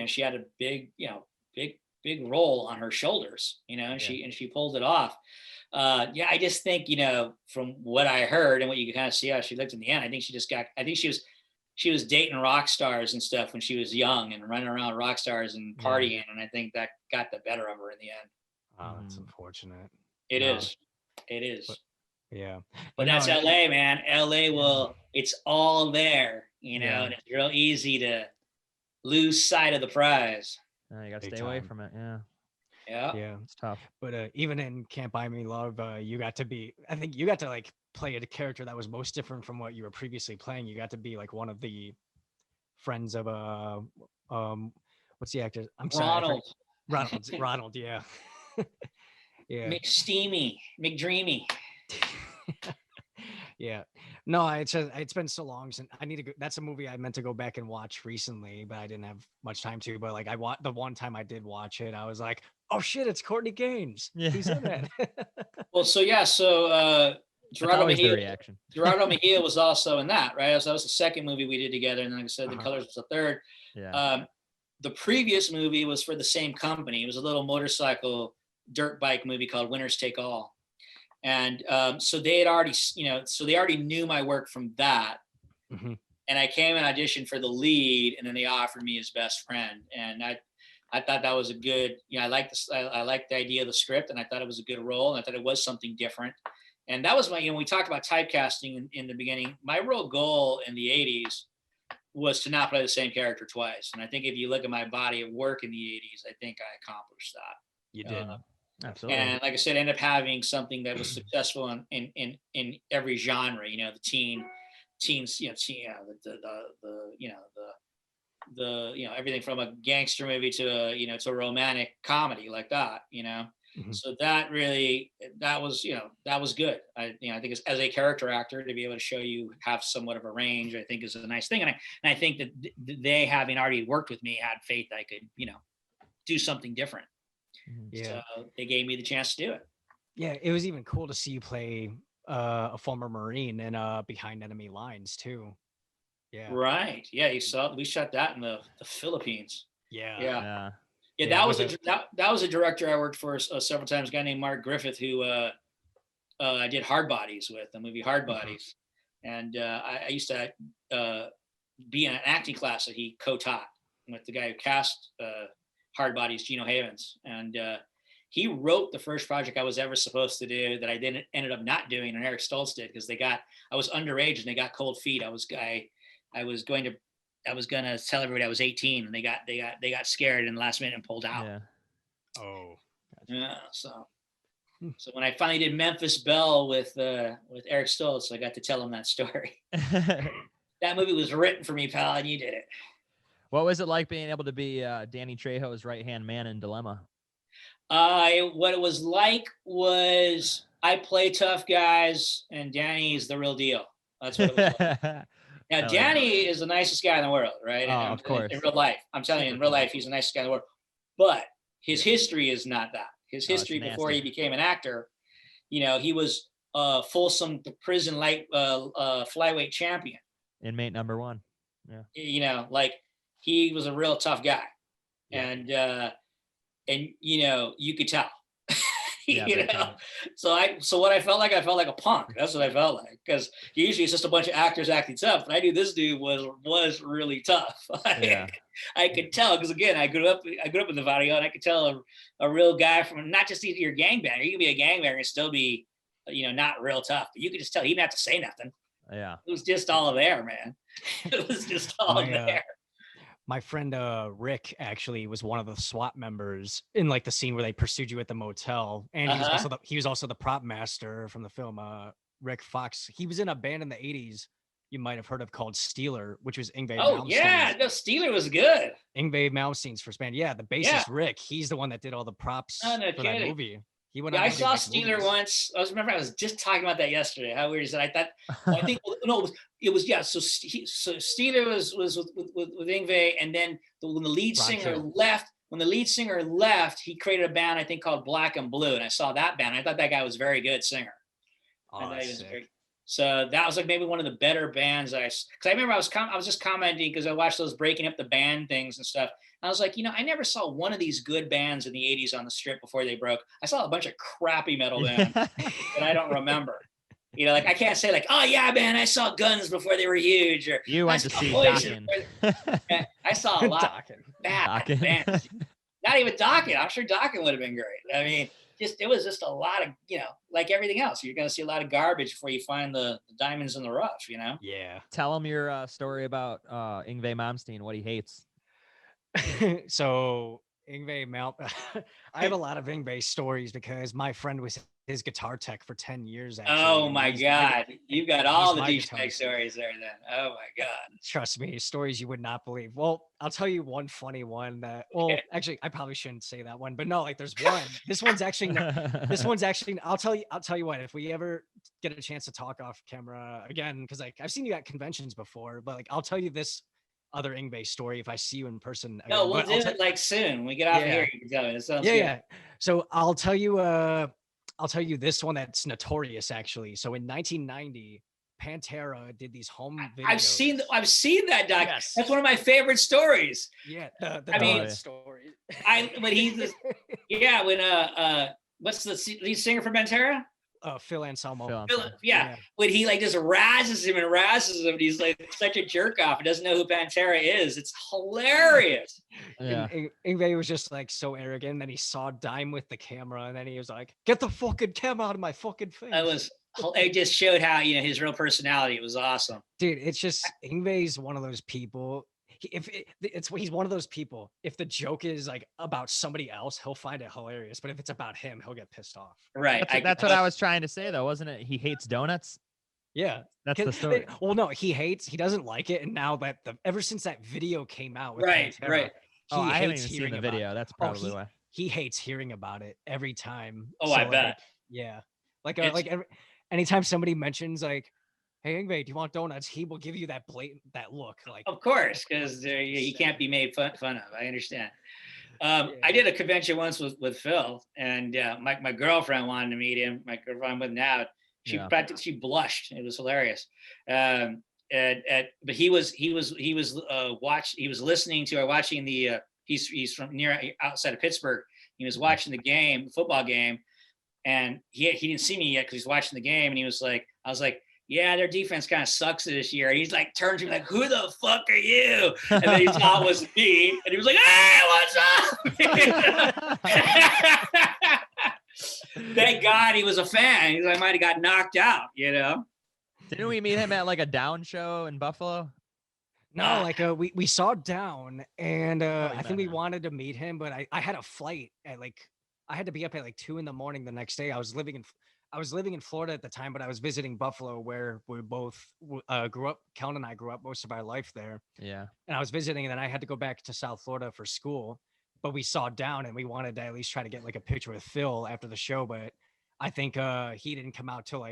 she had a big role on her shoulders, and she pulled it off. I just think, from what I heard and what you can kind of see how she looked in the end, I think she was dating rock stars and stuff when she was young and running around rock stars and partying. And I think that got the better of her in the end. Oh, that's unfortunate. It is. But that's LA, man. LA it's all there, and it's real easy to lose sight of the prize. You got to stay away from it. Yeah. It's tough. But even in Can't Buy Me Love, you got to like play a character that was most different from what you were previously playing. You got to be like one of the friends of what's the actor? I'm sorry. Ronald, yeah. Yeah. McSteamy, McDreamy. Yeah. No, it's been so long since I need to go. That's a movie I meant to go back and watch recently, but I didn't have much time to. But like the one time I did watch it, I was like, oh shit, it's Courtney Gains. Yeah. He's in it. Well, so Gerardo Mejia was also in that, right? So that was the second movie we did together, and like I said, The Colors was the third. Yeah. The previous movie was for the same company. It was a little motorcycle dirt bike movie called Winners Take All. And so they had already, they already knew my work from that. Mm-hmm. And I came and auditioned for the lead, and then they offered me his best friend. And I thought that was a good, I liked the idea of the script, and I thought it was a good role, and I thought it was something different. And that was my, we talked about typecasting in the beginning. My real goal in the 80s was to not play the same character twice. And I think if you look at my body of work in the 80s, I think I accomplished that. You did. Absolutely. And like I said, ended up having something that was successful in every genre, the teens, everything from a gangster movie to a romantic comedy like that, Mm-hmm. So that was good. I think as a character actor to be able to show you have somewhat of a range, I think is a nice thing. And I think that they, having already worked with me, had faith I could, do something different. Yeah. So they gave me the chance to do it. Yeah. It was even cool to see you play a former Marine in Behind Enemy Lines too. Yeah. Right. Yeah. We shot that in the Philippines. Yeah. Yeah, that was a director I worked for several times. A guy named Mark Griffith, who I did Hard Bodies with, the movie Hard Bodies, and I used to be in an acting class that he co-taught with the guy who cast Hard Bodies, Gino Havens, and he wrote the first project I was ever supposed to do that I ended up not doing, and Eric Stoltz did, because I was underage and they got cold feet. I was going to tell everybody I was 18, and they got scared in the last minute and pulled out. Yeah. Oh. Gotcha. Yeah. So when I finally did Memphis Belle with Eric Stoltz, I got to tell him that story. That movie was written for me, pal, and you did it. What was it like being able to be Danny Trejo's right-hand man in Dilemma? What it was like was I play tough guys, and Danny is the real deal. That's what it was like. Now, Hell Danny is the nicest guy in the world, right? Oh, of course. In real life, I'm telling you, in real life, he's the nicest guy in the world. But his history is not that. His history before he became an actor, he was Folsom prison light flyweight champion. Inmate number 1. Yeah. Like he was a real tough guy, and you could tell. So what I felt like a punk. That's what I felt like, because usually it's just a bunch of actors acting tough, but I knew this dude was really tough. I could tell, because again, I grew up in the Vario, and I could tell a real guy from not just your gangbanger. You can be a gangbanger and still be not real tough, but you could just tell he didn't have to say nothing. Yeah, it was just all there, man. It was just all there. My friend Rick actually was one of the SWAT members in like the scene where they pursued you at the motel, and he was also the prop master from the film. Rick Fox. He was in a band in the '80s you might have heard of called Steeler, which was Yngwie Malmsteen's. Oh yeah, no, Steeler was good. Yngwie Malmsteen's first band. Yeah, the bassist Rick. He's the one that did all the props for that movie. He went. I saw Steeler once. I was just talking about that yesterday. How weird is that? I thought. I think it was. So Steeler was with Yngwie, and then when the lead singer left, he created a band I think called Black and Blue, and I saw that band. I thought that guy was a very good singer. So that was like maybe one of the better bands because I remember I was just commenting because I watched those breaking up the band things and stuff. And I was like, I never saw one of these good bands in the 80s on the Strip before they broke. I saw a bunch of crappy metal bands that I don't remember. Like I can't say like, oh yeah, man, I saw Guns before they were huge. Or you went to see Dokken. I saw a lot of bad bands. Not even Dokken. I'm sure Dokken would have been great. I mean, it was just a lot of, like everything else. You're going to see a lot of garbage before you find the diamonds in the rough, Yeah. Tell him your story about Yngwie Malmsteen, what he hates. So Yngwie I have a lot of Yngwie stories because my friend was his guitar tech for 10 years. Actually. Oh my God. You've got all the douchebag stories there then. Oh my God. Trust me, stories you would not believe. Well, I'll tell you one funny one that, actually I probably shouldn't say that one, but no, like there's one. This one's actually, I'll tell you what, if we ever get a chance to talk off camera again, because like I've seen you at conventions before, but like I'll tell you this other Yngwie story if I see you in person. No, we'll do it like soon. When we get out here, you can tell me. It sounds good. Yeah. So I'll tell you this one that's notorious actually. So in 1990, Pantera did these home videos. I've seen that doc. Yes. That's one of my favorite stories. Yeah, story. What's the lead singer for Pantera? Phil Anselmo. When he like just razzes him, and he's like such a jerk off and doesn't know who Pantera is. It's hilarious. Yeah. Yngwie was just like so arrogant. And then he saw Dime with the camera, and then he was like, "Get the fucking camera out of my fucking face." It just showed how his real personality. It was awesome, dude. It's just Yngwie's one of those people. He's one of those people. If the joke is like about somebody else, he'll find it hilarious. But if it's about him, he'll get pissed off. Right. That's what I was trying to say, though, wasn't it? He hates donuts. Yeah, that's the story. Well, no, he doesn't like it, and now that ever since that video came out, with Pantera, right. I haven't even seen the video. That's probably why he hates hearing about it every time. Oh, so I bet. Yeah, anytime somebody mentions like, "Hey, Yngwie, do you want donuts?" He will give you that look. Like, of course, because he can't be made fun of. I understand. I did a convention once with Phil, and my girlfriend wanted to meet him. My girlfriend I'm with now, she blushed. It was hilarious. But he was watching the. He's from outside of Pittsburgh. He was watching the football game, and he didn't see me yet because he's watching the game, and I was like, yeah, their defense kind of sucks this year. And he's like, turned to me like, who the fuck are you? And then he saw it was me. And he was like, hey, what's up? Thank God he was a fan. I might have got knocked out, Didn't we meet him at like a Down show in Buffalo? No, like we saw Down, and I think we wanted to meet him, but I had a flight at I had to be up at 2 a.m. the next day. I was living in Florida at the time, but I was visiting Buffalo, where we both grew up. Kellen and I grew up most of our life there. Yeah. And I was visiting, and then I had to go back to South Florida for school. But we saw Down, and we wanted to at least try to get a picture with Phil after the show. But I think he didn't come out till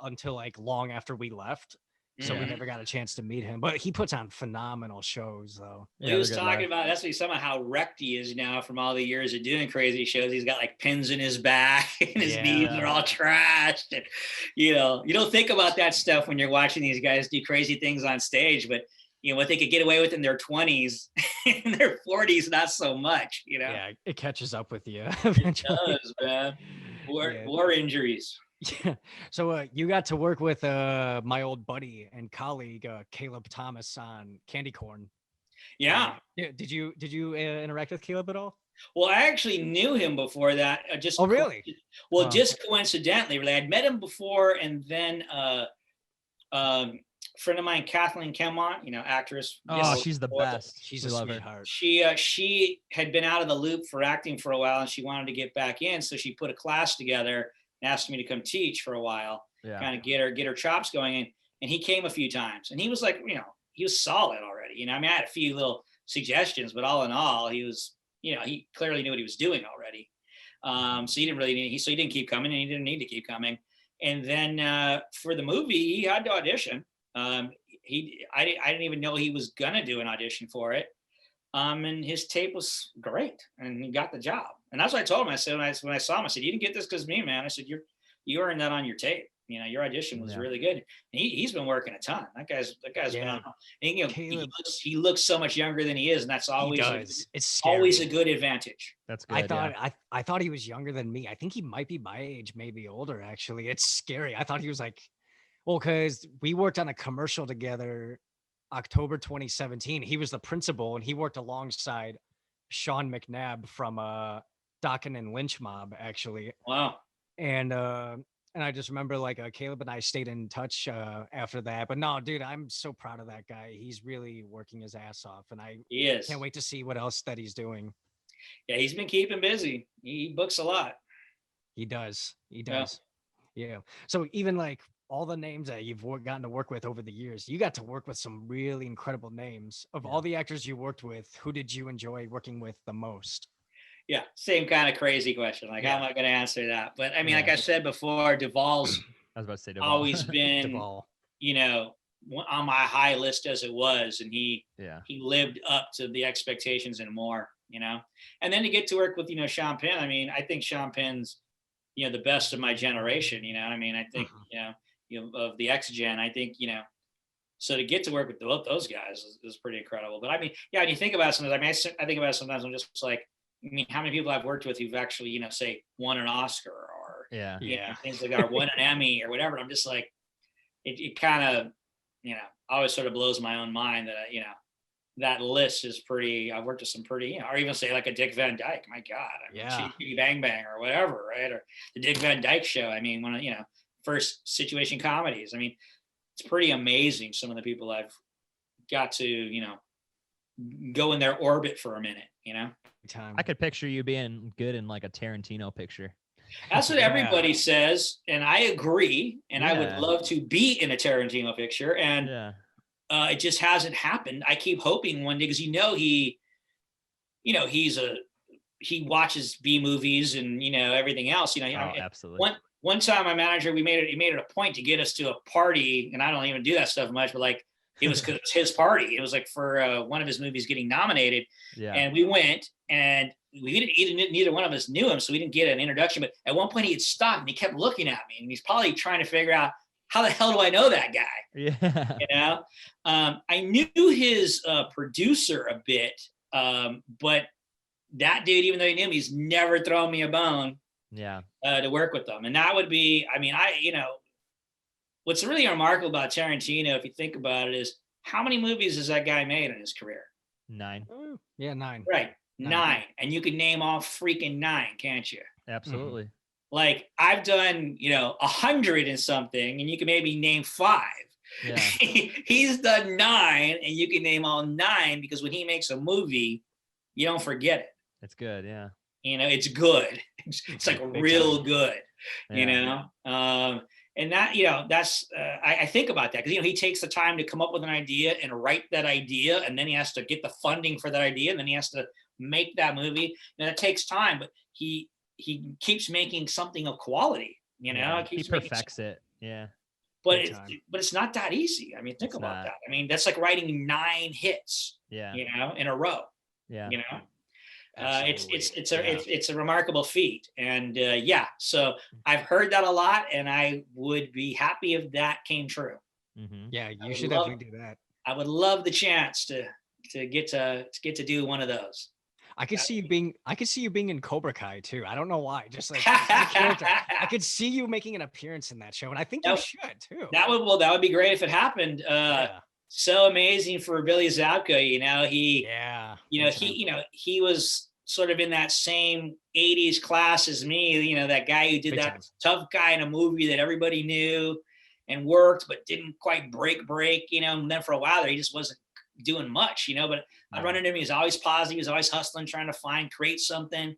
until long after we left. So we Yeah. never got a chance to meet him. But he puts on phenomenal shows though. He was talking about that's somehow how wrecked he is now from all the years of doing crazy shows. He's got like pins in his back and his knees are all trashed. And, you don't think about that stuff when you're watching these guys do crazy things on stage, but what they could get away with in their 20s, in their 40s, not so much, Yeah, it catches up with you eventually. It does, man. War injuries. Yeah. So you got to work with my old buddy and colleague Caleb Thomas on Candy Corn. Yeah. Did you interact with Caleb at all? Well, I actually knew him before that. Really? Well, just coincidentally, really. I'd met him before, and then friend of mine, Kathleen Kemont, actress. Oh, she's the best. She's a sweetheart. She had been out of the loop for acting for a while, and she wanted to get back in, so she put a class together and asked me to come teach for a while, kind of get her chops going. And he came a few times, and he was like, he was solid already. I had a few little suggestions, but all in all, he was, he clearly knew what he was doing already. So he didn't really need, so he didn't keep coming, and he didn't need to keep coming. And then for the movie, he had to audition. I didn't even know he was gonna do an audition for it. And his tape was great, and he got the job. And that's what I told him. I said, when I saw him, I said, "You didn't get this because of me, man." I said, "You earned that on your tape. Your audition was really good." And he's been working a ton. That guy's been on. And, he looks so much younger than he is, and that's always it's always a good advantage. That's good. I thought he was younger than me. I think he might be my age, maybe older. Actually, it's scary. I thought he was like, well, because we worked on a commercial together, October 2017. He was the principal, and he worked alongside Sean McNabb from Dokken and Lynch Mob, actually. Wow. And I just remember Caleb and I stayed in touch after that. But no, dude, I'm so proud of that guy. He's really working his ass off, and I can't wait to see what else that he's doing. Yeah, he's been keeping busy. He books a lot. He does. Yeah. So even all the names that you've gotten to work with over the years, you got to work with some really incredible names. Of all the actors you worked with, who did you enjoy working with the most? Yeah, same kind of crazy question. How am I going to answer that? But I mean, like I said before, Duvall's I was about to say Duvall. Always been, Duvall. On my high list as it was, and he lived up to the expectations and more. And then to get to work with Sean Penn. I mean, I think Sean Penn's the best of my generation. I think of the X gen. I think so to get to work with both those guys is pretty incredible. But I mean, when you think about it sometimes, I think about it sometimes. I'm just like, how many people I've worked with who've actually, say, won an Oscar or things like that, or won an Emmy or whatever. I'm just like, it kind of, always sort of blows my own mind that that list is pretty. I've worked with some pretty, or even say like a Dick Van Dyke. My God, Cheeky Bang Bang or whatever, right? Or the Dick Van Dyke Show. I mean, one of first situation comedies. I mean, it's pretty amazing some of the people I've got to go in their orbit for a minute. I could picture you being good in like a Tarantino picture. That's what everybody says, and I agree. And I would love to be in a Tarantino picture, and it just hasn't happened. I keep hoping one day, because he watches B movies and everything else. Absolutely. One time, my manager, he made it a point to get us to a party, and I don't even do that stuff much, but it was because it was his party. It was for one of his movies getting nominated, and we went, and neither one of us knew him, so we didn't get an introduction. But at one point, he had stopped and he kept looking at me, and he's probably trying to figure out, how the hell do I know that guy? Yeah. I knew his producer a bit, but that dude, even though he knew him, he's never thrown me a bone. To work with them, and that would be. I mean, what's really remarkable about Tarantino, if you think about it, is how many movies has that guy made in his career? 9. Yeah, 9. Right, 9. And you can name all freaking 9, can't you? Absolutely. Mm-hmm. Like I've done, 100 and something, and you can maybe name 5. Yeah. He's done 9, and you can name all 9, because when he makes a movie, you don't forget it. It's good, yeah. It's good. It's like real good, and that, that's, I think about that because, he takes the time to come up with an idea and write that idea. And then he has to get the funding for that idea. And then he has to make that movie. And it takes time, but he he keeps making something of quality, you know, he perfects it. Yeah. But it's not that easy. I mean, think about that. I mean, that's like writing 9 hits, you know, in a row, you know. It's a remarkable feat, and so I've heard that a lot, and I would be happy if that came true. Yeah, you should definitely do that. I would love the chance to get to do one of those. I could see you being in Cobra Kai too. I don't know why. Just like character. I could see you making an appearance in that show, and I think you should too. That would be great if it happened. So amazing for Billy Zabka, you know. He was sort of in that same 80s class as me, you know, that guy who did that tough guy in a movie that everybody knew and worked but didn't quite break, you know. And then for a while there, he just wasn't doing much, you know. But I'd run into him, he was always positive, he was always hustling, trying to create something.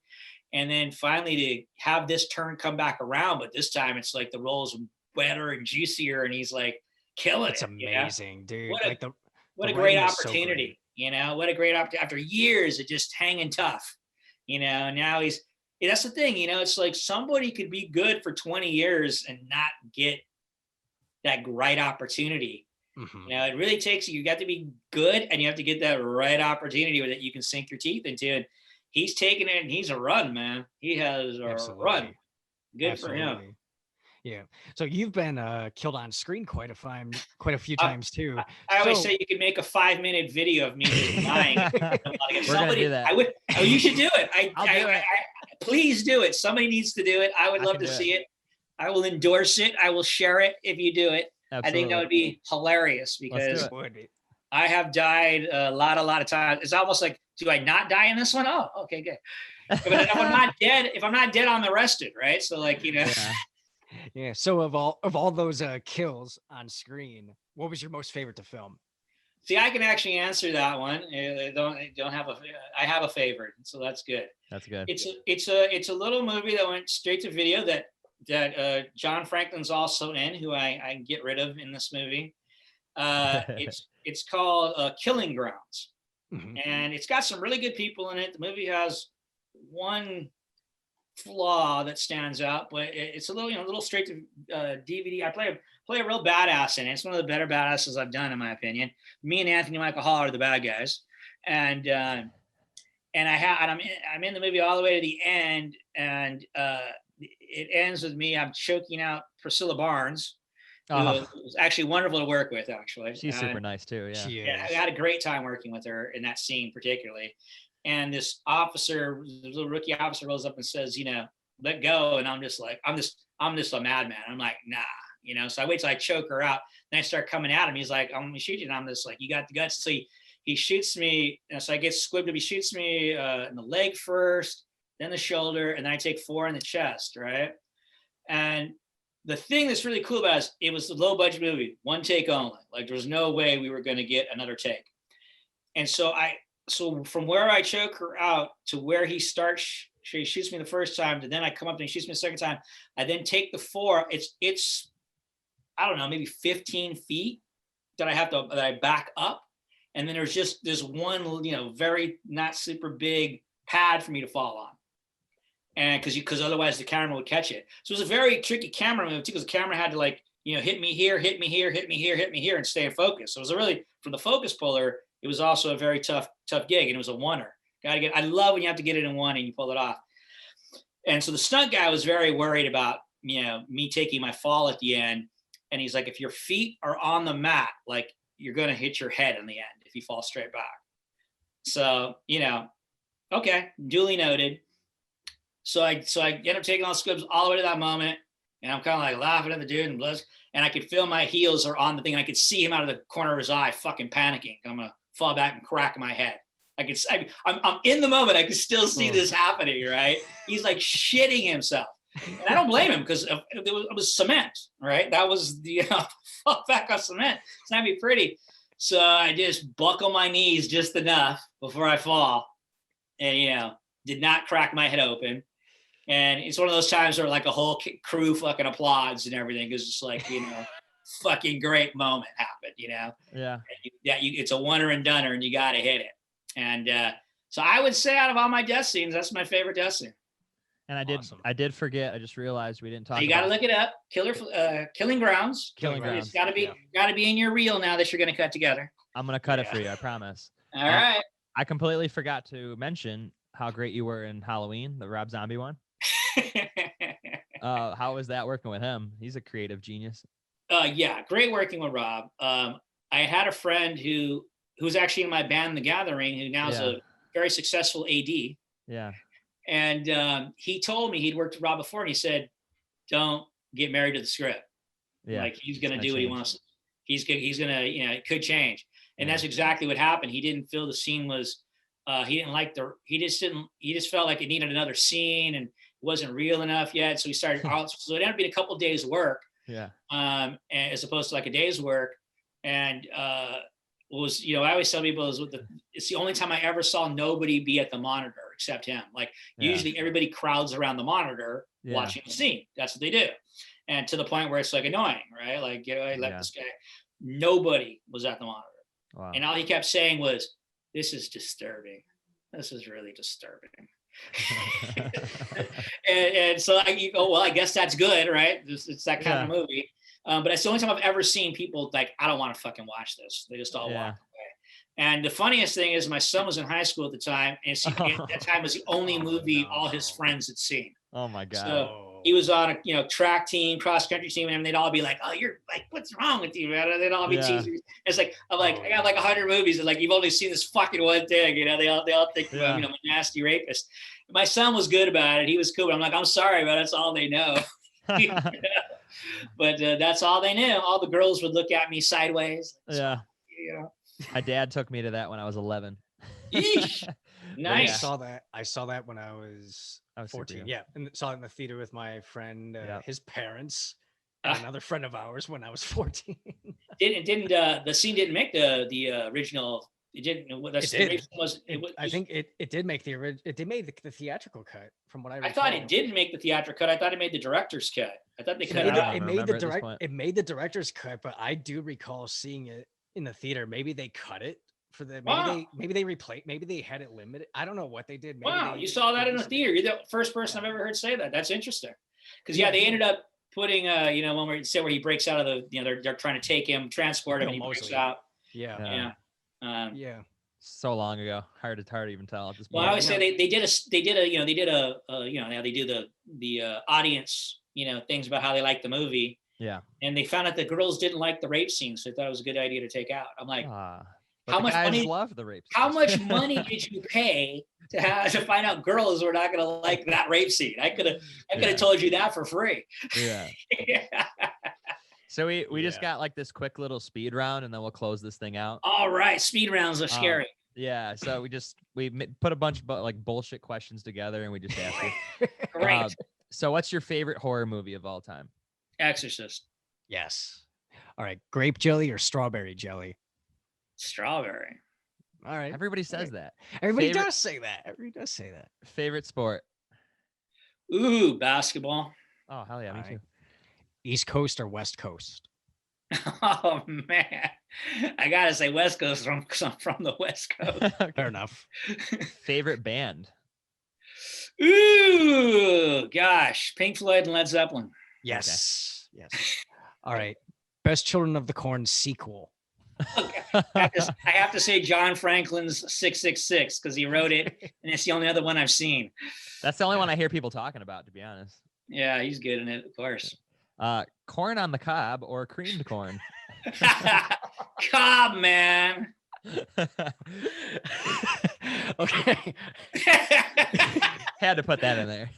And then finally to have this turn come back around, but this time it's like the role's wetter and juicier, and he's like killing it. It's amazing, dude. What a great opportunity, you know. What a great opportunity after years of just hanging tough, you know. And now that's the thing, you know. It's like somebody could be good for 20 years and not get that right opportunity. You know, it really takes, you got to be good, and you have to get that right opportunity that you can sink your teeth into. And he's taking it, and he's a run, man. He has a run. Good for him. Yeah. So you've been killed on screen quite a few times too. I always say you could make a 5-minute video of me just lying. We're gonna do that. You should do it. I'll do it. Please do it. Somebody needs to do it. I would love to see it. I will endorse it. I will share it if you do it. Absolutely. I think that would be hilarious, because I have died a lot of times. It's almost like, do I not die in this one? Oh, okay, good. But if I'm not dead, I'm arrested, right? So like, you know. Yeah. So of all those kills on screen, what was your most favorite to film? See, I can actually answer that one. I have a favorite, so that's good. That's good. It's a little movie that went straight to video that John Franklin's also in, who I get rid of in this movie. It's called Killing Grounds, and it's got some really good people in it. The movie has one flaw that stands out, but it's a little straight to DVD. I play a real badass in it. It's one of the better badasses I've done, in my opinion. Me and Anthony Michael Hall are the bad guys, and I'm in the movie all the way to the end, and it ends with me. I'm choking out Priscilla Barnes, who was actually wonderful to work with. Actually, she's super nice too. Yeah, I had a great time working with her in that scene particularly. And this little rookie officer rolls up and says, you know, let go. And I'm just like, I'm just a madman. I'm like, nah, you know. So I wait till I choke her out. Then I start coming at him. He's like, I'm gonna shoot you. And I'm just like, you got the guts. So he shoots me. And so I get squibbed up. He shoots me in the leg first, then the shoulder, and then I take 4 in the chest, right? And the thing that's really cool about it was a low budget movie, one take only. Like there was no way we were going to get another take. And so from where I choke her out to where he shoots me the first time, and then I come up and he shoots me the second time. I then take the 4. It's I don't know, maybe 15 feet that I back up. And then there's just this one, you know, very not super big pad for me to fall on. And because otherwise the camera would catch it. So it was a very tricky camera move too, because the camera had to, like, you know, hit me here, hit me here, hit me here, hit me here, and stay in focus. So it was really, from the focus puller, it was also a very tough gig, and it was a oneer. I love when you have to get it in one and you pull it off. And so the stunt guy was very worried about, you know, me taking my fall at the end. And he's like, if your feet are on the mat, like, you're going to hit your head in the end if you fall straight back. So, you know, okay, duly noted. So I end up taking all the squibs all the way to that moment. And I'm kind of like laughing at the dude, and I could feel my heels are on the thing. And I could see him out of the corner of his eye, fucking panicking. I'm going to fall back and crack my head. I'm in the moment. I can still see this happening, right? He's like shitting himself. And I don't blame him, because it was cement, right? That was the fall back on cement. It's not be pretty. So I just buckle my knees just enough before I fall, and, you know, did not crack my head open. And it's one of those times where, like, a whole crew fucking applauds and everything. It's just like, you know, fucking great moment happened, you know? Yeah. It's a oneer and doneer, and you got to hit it. And so I would say, out of all my death scenes, that's my favorite death scene. And I did forget. I just realized we didn't talk. So you got to look it up. Killing Grounds. Killing Grounds. It's got to be in your reel now that you're going to cut together. I'm gonna cut it for you. I promise. All right. I completely forgot to mention how great you were in Halloween, the Rob Zombie one. How was that working with him? He's a creative genius. Yeah, great working with Rob. I had a friend who's actually in my band, The Gathering, who now is a very successful AD. Yeah. And he told me he'd worked with Rob before, and he said, "Don't get married to the script. Yeah. Like he's gonna do what he wants. He's gonna, it could change." And that's exactly what happened. He didn't feel the scene was. He didn't like he just felt like it needed another scene and it wasn't real enough yet. So he started. So it ended up being a couple of days work. Yeah. As opposed to like a day's work, and was I always tell people it's the only time I ever saw nobody be at the monitor except him. Like usually everybody crowds around the monitor watching the scene. That's what they do, and to the point where it's like annoying, right? Like I let this guy. Nobody was at the monitor, and all he kept saying was, "This is disturbing. This is really disturbing." and so you go, well, I guess that's good, right? It's that kind of movie. But it's the only time I've ever seen people like, I don't want to fucking watch this. They just all walk away. And the funniest thing is my son was in high school at the time, and at that time was the only movie all his friends had seen. Oh my God. So he was on a track team, cross country team, and they'd all be like, "Oh, you're like, what's wrong with you, man?" They'd all be teasing. It's like I got like 100 movies, and like you've only seen this fucking one thing. They all think I'm a nasty rapist. My son was good about it. He was cool. But I'm like, I'm sorry, but that's all they know. But that's all they knew. All the girls would look at me sideways. Yeah. My dad took me to that when I was 11. Eesh. Nice. I saw that when I was 14. Yeah, and saw it in the theater with my friend, his parents, and another friend of ours when I was 14. The scene didn't make the original? It didn't. I think it did make the original. It did make the theatrical cut. From what I recall. I thought it didn't make the theatrical cut. I thought it made the director's cut. I thought they cut it out. It made the director's cut, but I do recall seeing it in the theater. Maybe they cut it. For the maybe they replayed, maybe they had it limited. I don't know what they did. Maybe you saw that in the theater. You're the first person I've ever heard say that. That's interesting. Because they ended up putting when where he breaks out of the they're trying to take him, transport him, and he breaks out. Yeah. So long ago, hard to even tell at this point. Well, I always say they did the audience things about how they liked the movie. Yeah. And they found out the girls didn't like the rape scene, so they thought it was a good idea to take out. I'm like. How much money? Love the rape. How much money did you pay to find out girls were not going to like that rape scene? I could have told you that for free. Yeah. So we just got like this quick little speed round, and then we'll close this thing out. All right, speed rounds are scary. Yeah. So we put a bunch of like bullshit questions together, and we just asked you. Great. So what's your favorite horror movie of all time? Exorcist. Yes. All right, grape jelly or strawberry jelly? Strawberry. All right. Everybody says that. Everybody does say that. Favorite sport? Ooh, basketball. Oh, hell yeah, me too. East Coast or West Coast? Oh man, I gotta say West Coast because I'm from the West Coast. Fair enough. Favorite band? Ooh, gosh, Pink Floyd and Led Zeppelin. Yes. Okay. Yes. All right. Best Children of the Corn sequel. Okay. I have to say John Franklin's 666 because he wrote it, and it's the only other one I've seen. That's the only one I hear people talking about, to be honest. Yeah, he's good in it, of course. Corn on the cob or creamed corn? Cob, man. Okay. Had to put that in there.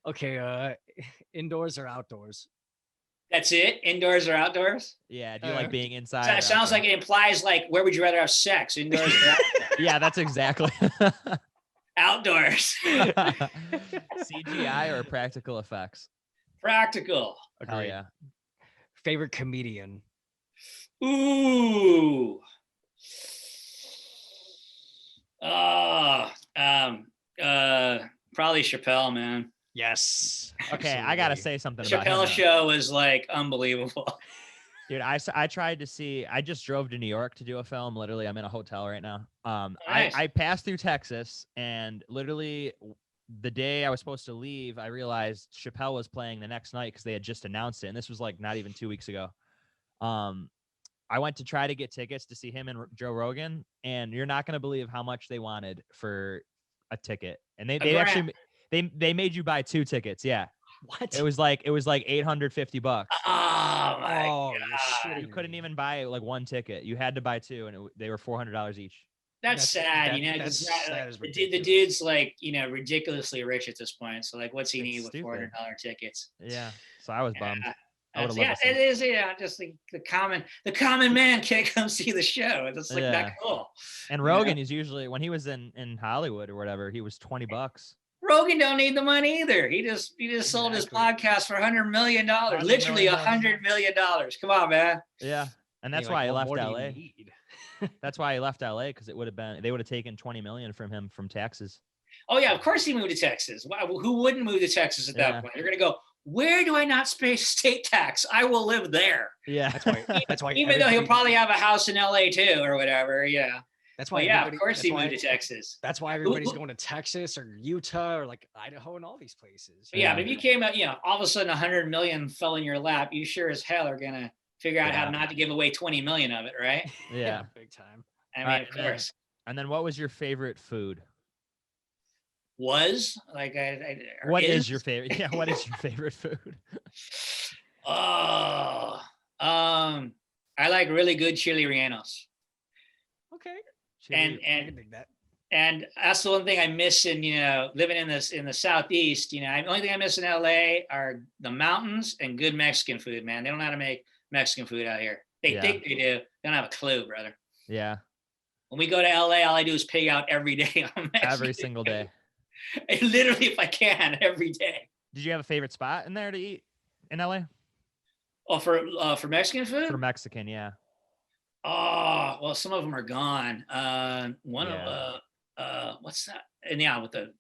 Okay. Indoors or outdoors? That's it? Indoors or outdoors? Yeah. Do you like being inside? So it sounds like it implies like, where would you rather have sex? Indoors or outdoors? Yeah, that's exactly. Outdoors. CGI or practical effects? Practical. Oh yeah. Favorite comedian? Ooh. Probably Chappelle, man. Yes. Okay, Absolutely. I gotta say something about Chappelle him. show is like unbelievable. Dude, I tried to see. I just drove to New York to do a film. Literally, I'm in a hotel right now. Nice. I passed through Texas, and literally the day I was supposed to leave, I realized Chappelle was playing the next night because they had just announced it, and this was like not even 2 weeks ago. I went to try to get tickets to see him and Joe Rogan, and you're not going to believe how much they wanted for a ticket. And they actually they made you buy 2 tickets. Yeah. What? It was like $850. Oh my Oh, God. You couldn't even buy like 1 ticket. You had to buy 2, and they were $400 each. That's sad, you know. That is The ridiculous. dude's like, you know, ridiculously rich at this point. So like, what's he It's need with stupid. $400 tickets? Yeah. So I was bummed. I Yeah, would have loved to it see it. is. Yeah, just the common man can't come see the show. It's like Yeah. that cool. And Rogan is usually, when he was in Hollywood or whatever, he was $20. Rogan don't need the money either. He just sold his podcast for $100 million. Literally $100 million. Come on, man. Yeah. And that's why he left LA. That's why he left LA, because they would have taken $20 million from him from taxes. Oh yeah, of course he moved to Texas. Who wouldn't move to Texas at that point? They're gonna go, where do I not pay state tax? I will live there. Yeah. That's why Even though he'll probably have a house in LA too or whatever. Yeah. That's why. Yeah, of course he moved to Texas. That's why everybody's going to Texas or Utah or like Idaho and all these places. Yeah, but if you came out, you know, all of a sudden 100 million fell in your lap, you sure as hell are gonna figure out how not to give away 20 million of it, right? Yeah. Big time. I mean, of course. And then what was your favorite food? Was like what is your favorite? Yeah, what is your favorite food? Oh, I like really good chili rellenos. Okay. And I can dig that. And that's the one thing I miss in, you know, living in the Southeast. You know, the only thing I miss in LA are the mountains and good Mexican food, man. They don't know how to make Mexican food out here. They think they do. They don't have a clue, brother. Yeah. When we go to LA, all I do is pig out every day on Mexican every single day. Literally, if I can, every day. Did you have a favorite spot in there to eat in LA? Oh, for Mexican food? For Mexican, yeah. Oh, well, some of them are gone. One of what's that? And yeah, with the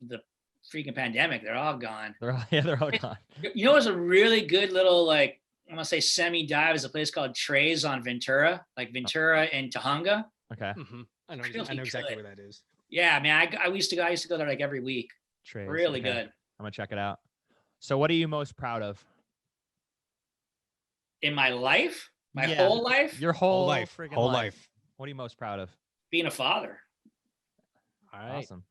freaking pandemic, they're all gone. They're all gone. You know, it's a really good little, like, I want to say semi-dive, is a place called Trey's on Ventura, like Ventura and Tahunga. Okay. Mm-hmm. I know exactly where that is. Yeah, man, I used to go there like every week. Trey's, really good. I'm gonna check it out. So, what are you most proud of in my life? My whole life? Your whole life. Whole life. What are you most proud of? Being a father. All right. Awesome.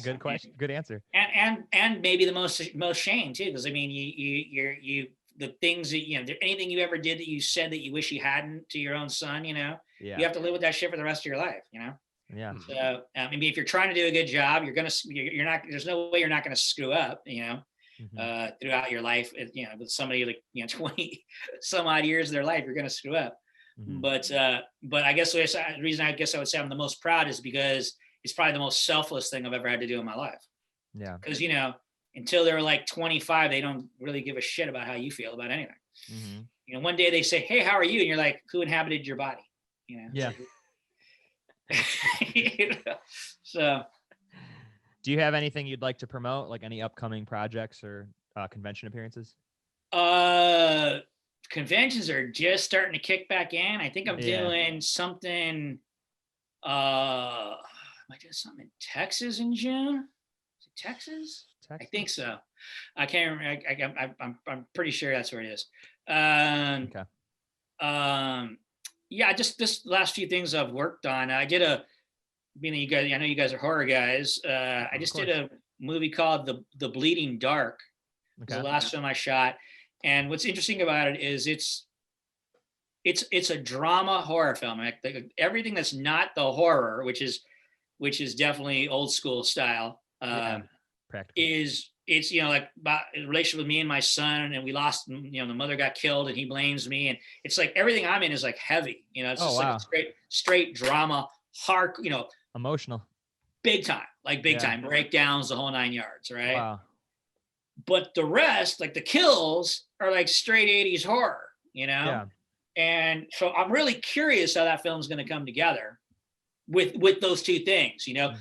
Good question. Good answer. And maybe the most shame too, because I mean, you the things that, you know, anything you ever did that you said that you wish you hadn't to your own son, you know, you have to live with that shit for the rest of your life, you know. Yeah. So I mean, if you're trying to do a good job, you're not. There's no way you're not going to screw up, you know. Throughout your life, you know, with somebody like, you know, 20 some odd years of their life, you're going to screw up. But I guess the reason I guess I would say I'm the most proud is because it's probably the most selfless thing I've ever had to do in my life. Yeah. Because, you know, until they're like 25, they don't really give a shit about how you feel about anything. You know, one day they say, "Hey, how are you?" And you're like, "Who inhabited your body?" You know. Yeah. You know? So. Do you have anything you'd like to promote, like any upcoming projects or convention appearances? Conventions are just starting to kick back in. I think I'm doing something. Am I doing something in Texas in June? Is it Texas? I think so. I can't remember. I'm pretty sure that's where it is. Okay. Yeah, just this last few things I've worked on. I did being you guys, I know you guys are horror guys. I just did a movie called The Bleeding Dark. Okay. The last film I shot. And what's interesting about it is it's a drama horror film. Everything that's not the horror, which is definitely old school style, it's, you know, like about a relationship with me and my son, and we lost, you know, the mother got killed and he blames me, and it's like everything I'm in is like heavy, you know, it's just like a straight drama, hard, you know, emotional, big time, like big time breakdowns, the whole 9 yards, right? Wow. But the rest, like the kills, are like straight 80s horror, you know? Yeah. And so I'm really curious how that film's going to come together with those two things, you know?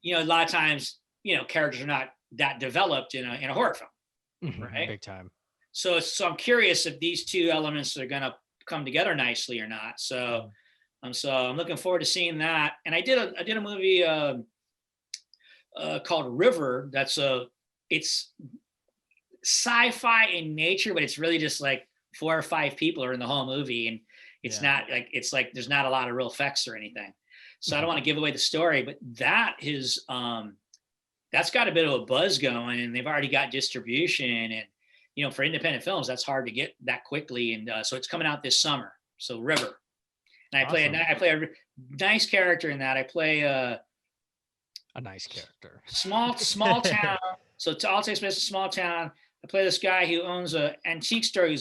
You know, a lot of times, you know, characters are not that developed in a horror film, right? Big time. So I'm curious if these two elements are going to come together nicely or not. So I'm looking forward to seeing that. And I did a movie called River. That's it's sci-fi in nature, but it's really just like 4 or 5 people are in the whole movie, and it's not like, it's like there's not a lot of real effects or anything. So I don't want to give away the story, but that is that's got a bit of a buzz going, and they've already got distribution, and for independent films, that's hard to get that quickly, and so it's coming out this summer. So River, and I play a nice character in that. I play a nice character. Small town. So it all takes place in a small town. I play this guy who owns an antique store. Who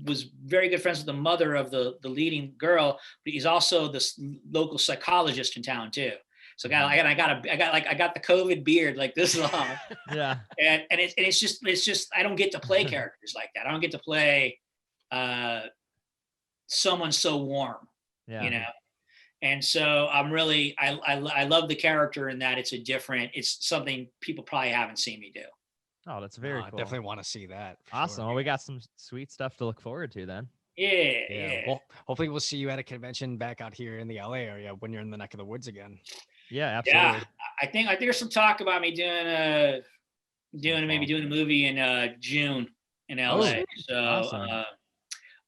was very good friends with the mother of the leading girl, but he's also this local psychologist in town too. So I got the COVID beard like this long. Yeah. And it's just I don't get to play characters like that. I don't get to play someone so warm. Yeah. And so I love the character in that it's something people probably haven't seen me do. Oh, that's very cool. I definitely want to see that. Awesome. Sure. Well, we got some sweet stuff to look forward to then. Yeah. Well, hopefully we'll see you at a convention back out here in the LA area when you're in the neck of the woods again. Yeah, absolutely. Yeah, I think there's some talk about me doing a movie in June in LA. Oh, so awesome.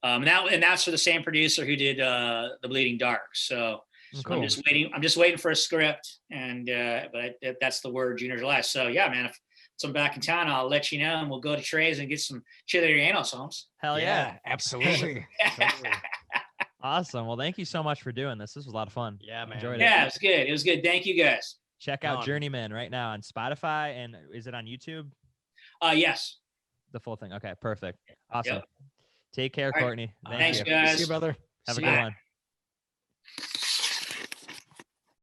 and that's for the same producer who did The Bleeding Dark. So Cool. I'm just waiting for a script, and but that's the word, June or July. So yeah, man, if I'm back in town, I'll let you know, and we'll go to Trey's and get some chili rellenos, Holmes. Hell yeah. Absolutely. Awesome. Well, thank you so much for doing this. This was a lot of fun. Yeah, man. Enjoyed Yeah, it. it was good. It was good. Thank you, guys. Check out Journeyman right now on Spotify, and is it on YouTube? Yes. The full thing. Okay, perfect. Awesome. Yep. Take care, All right. Courtney. Thanks, you. guys. See you, brother. Have See a good ya. one.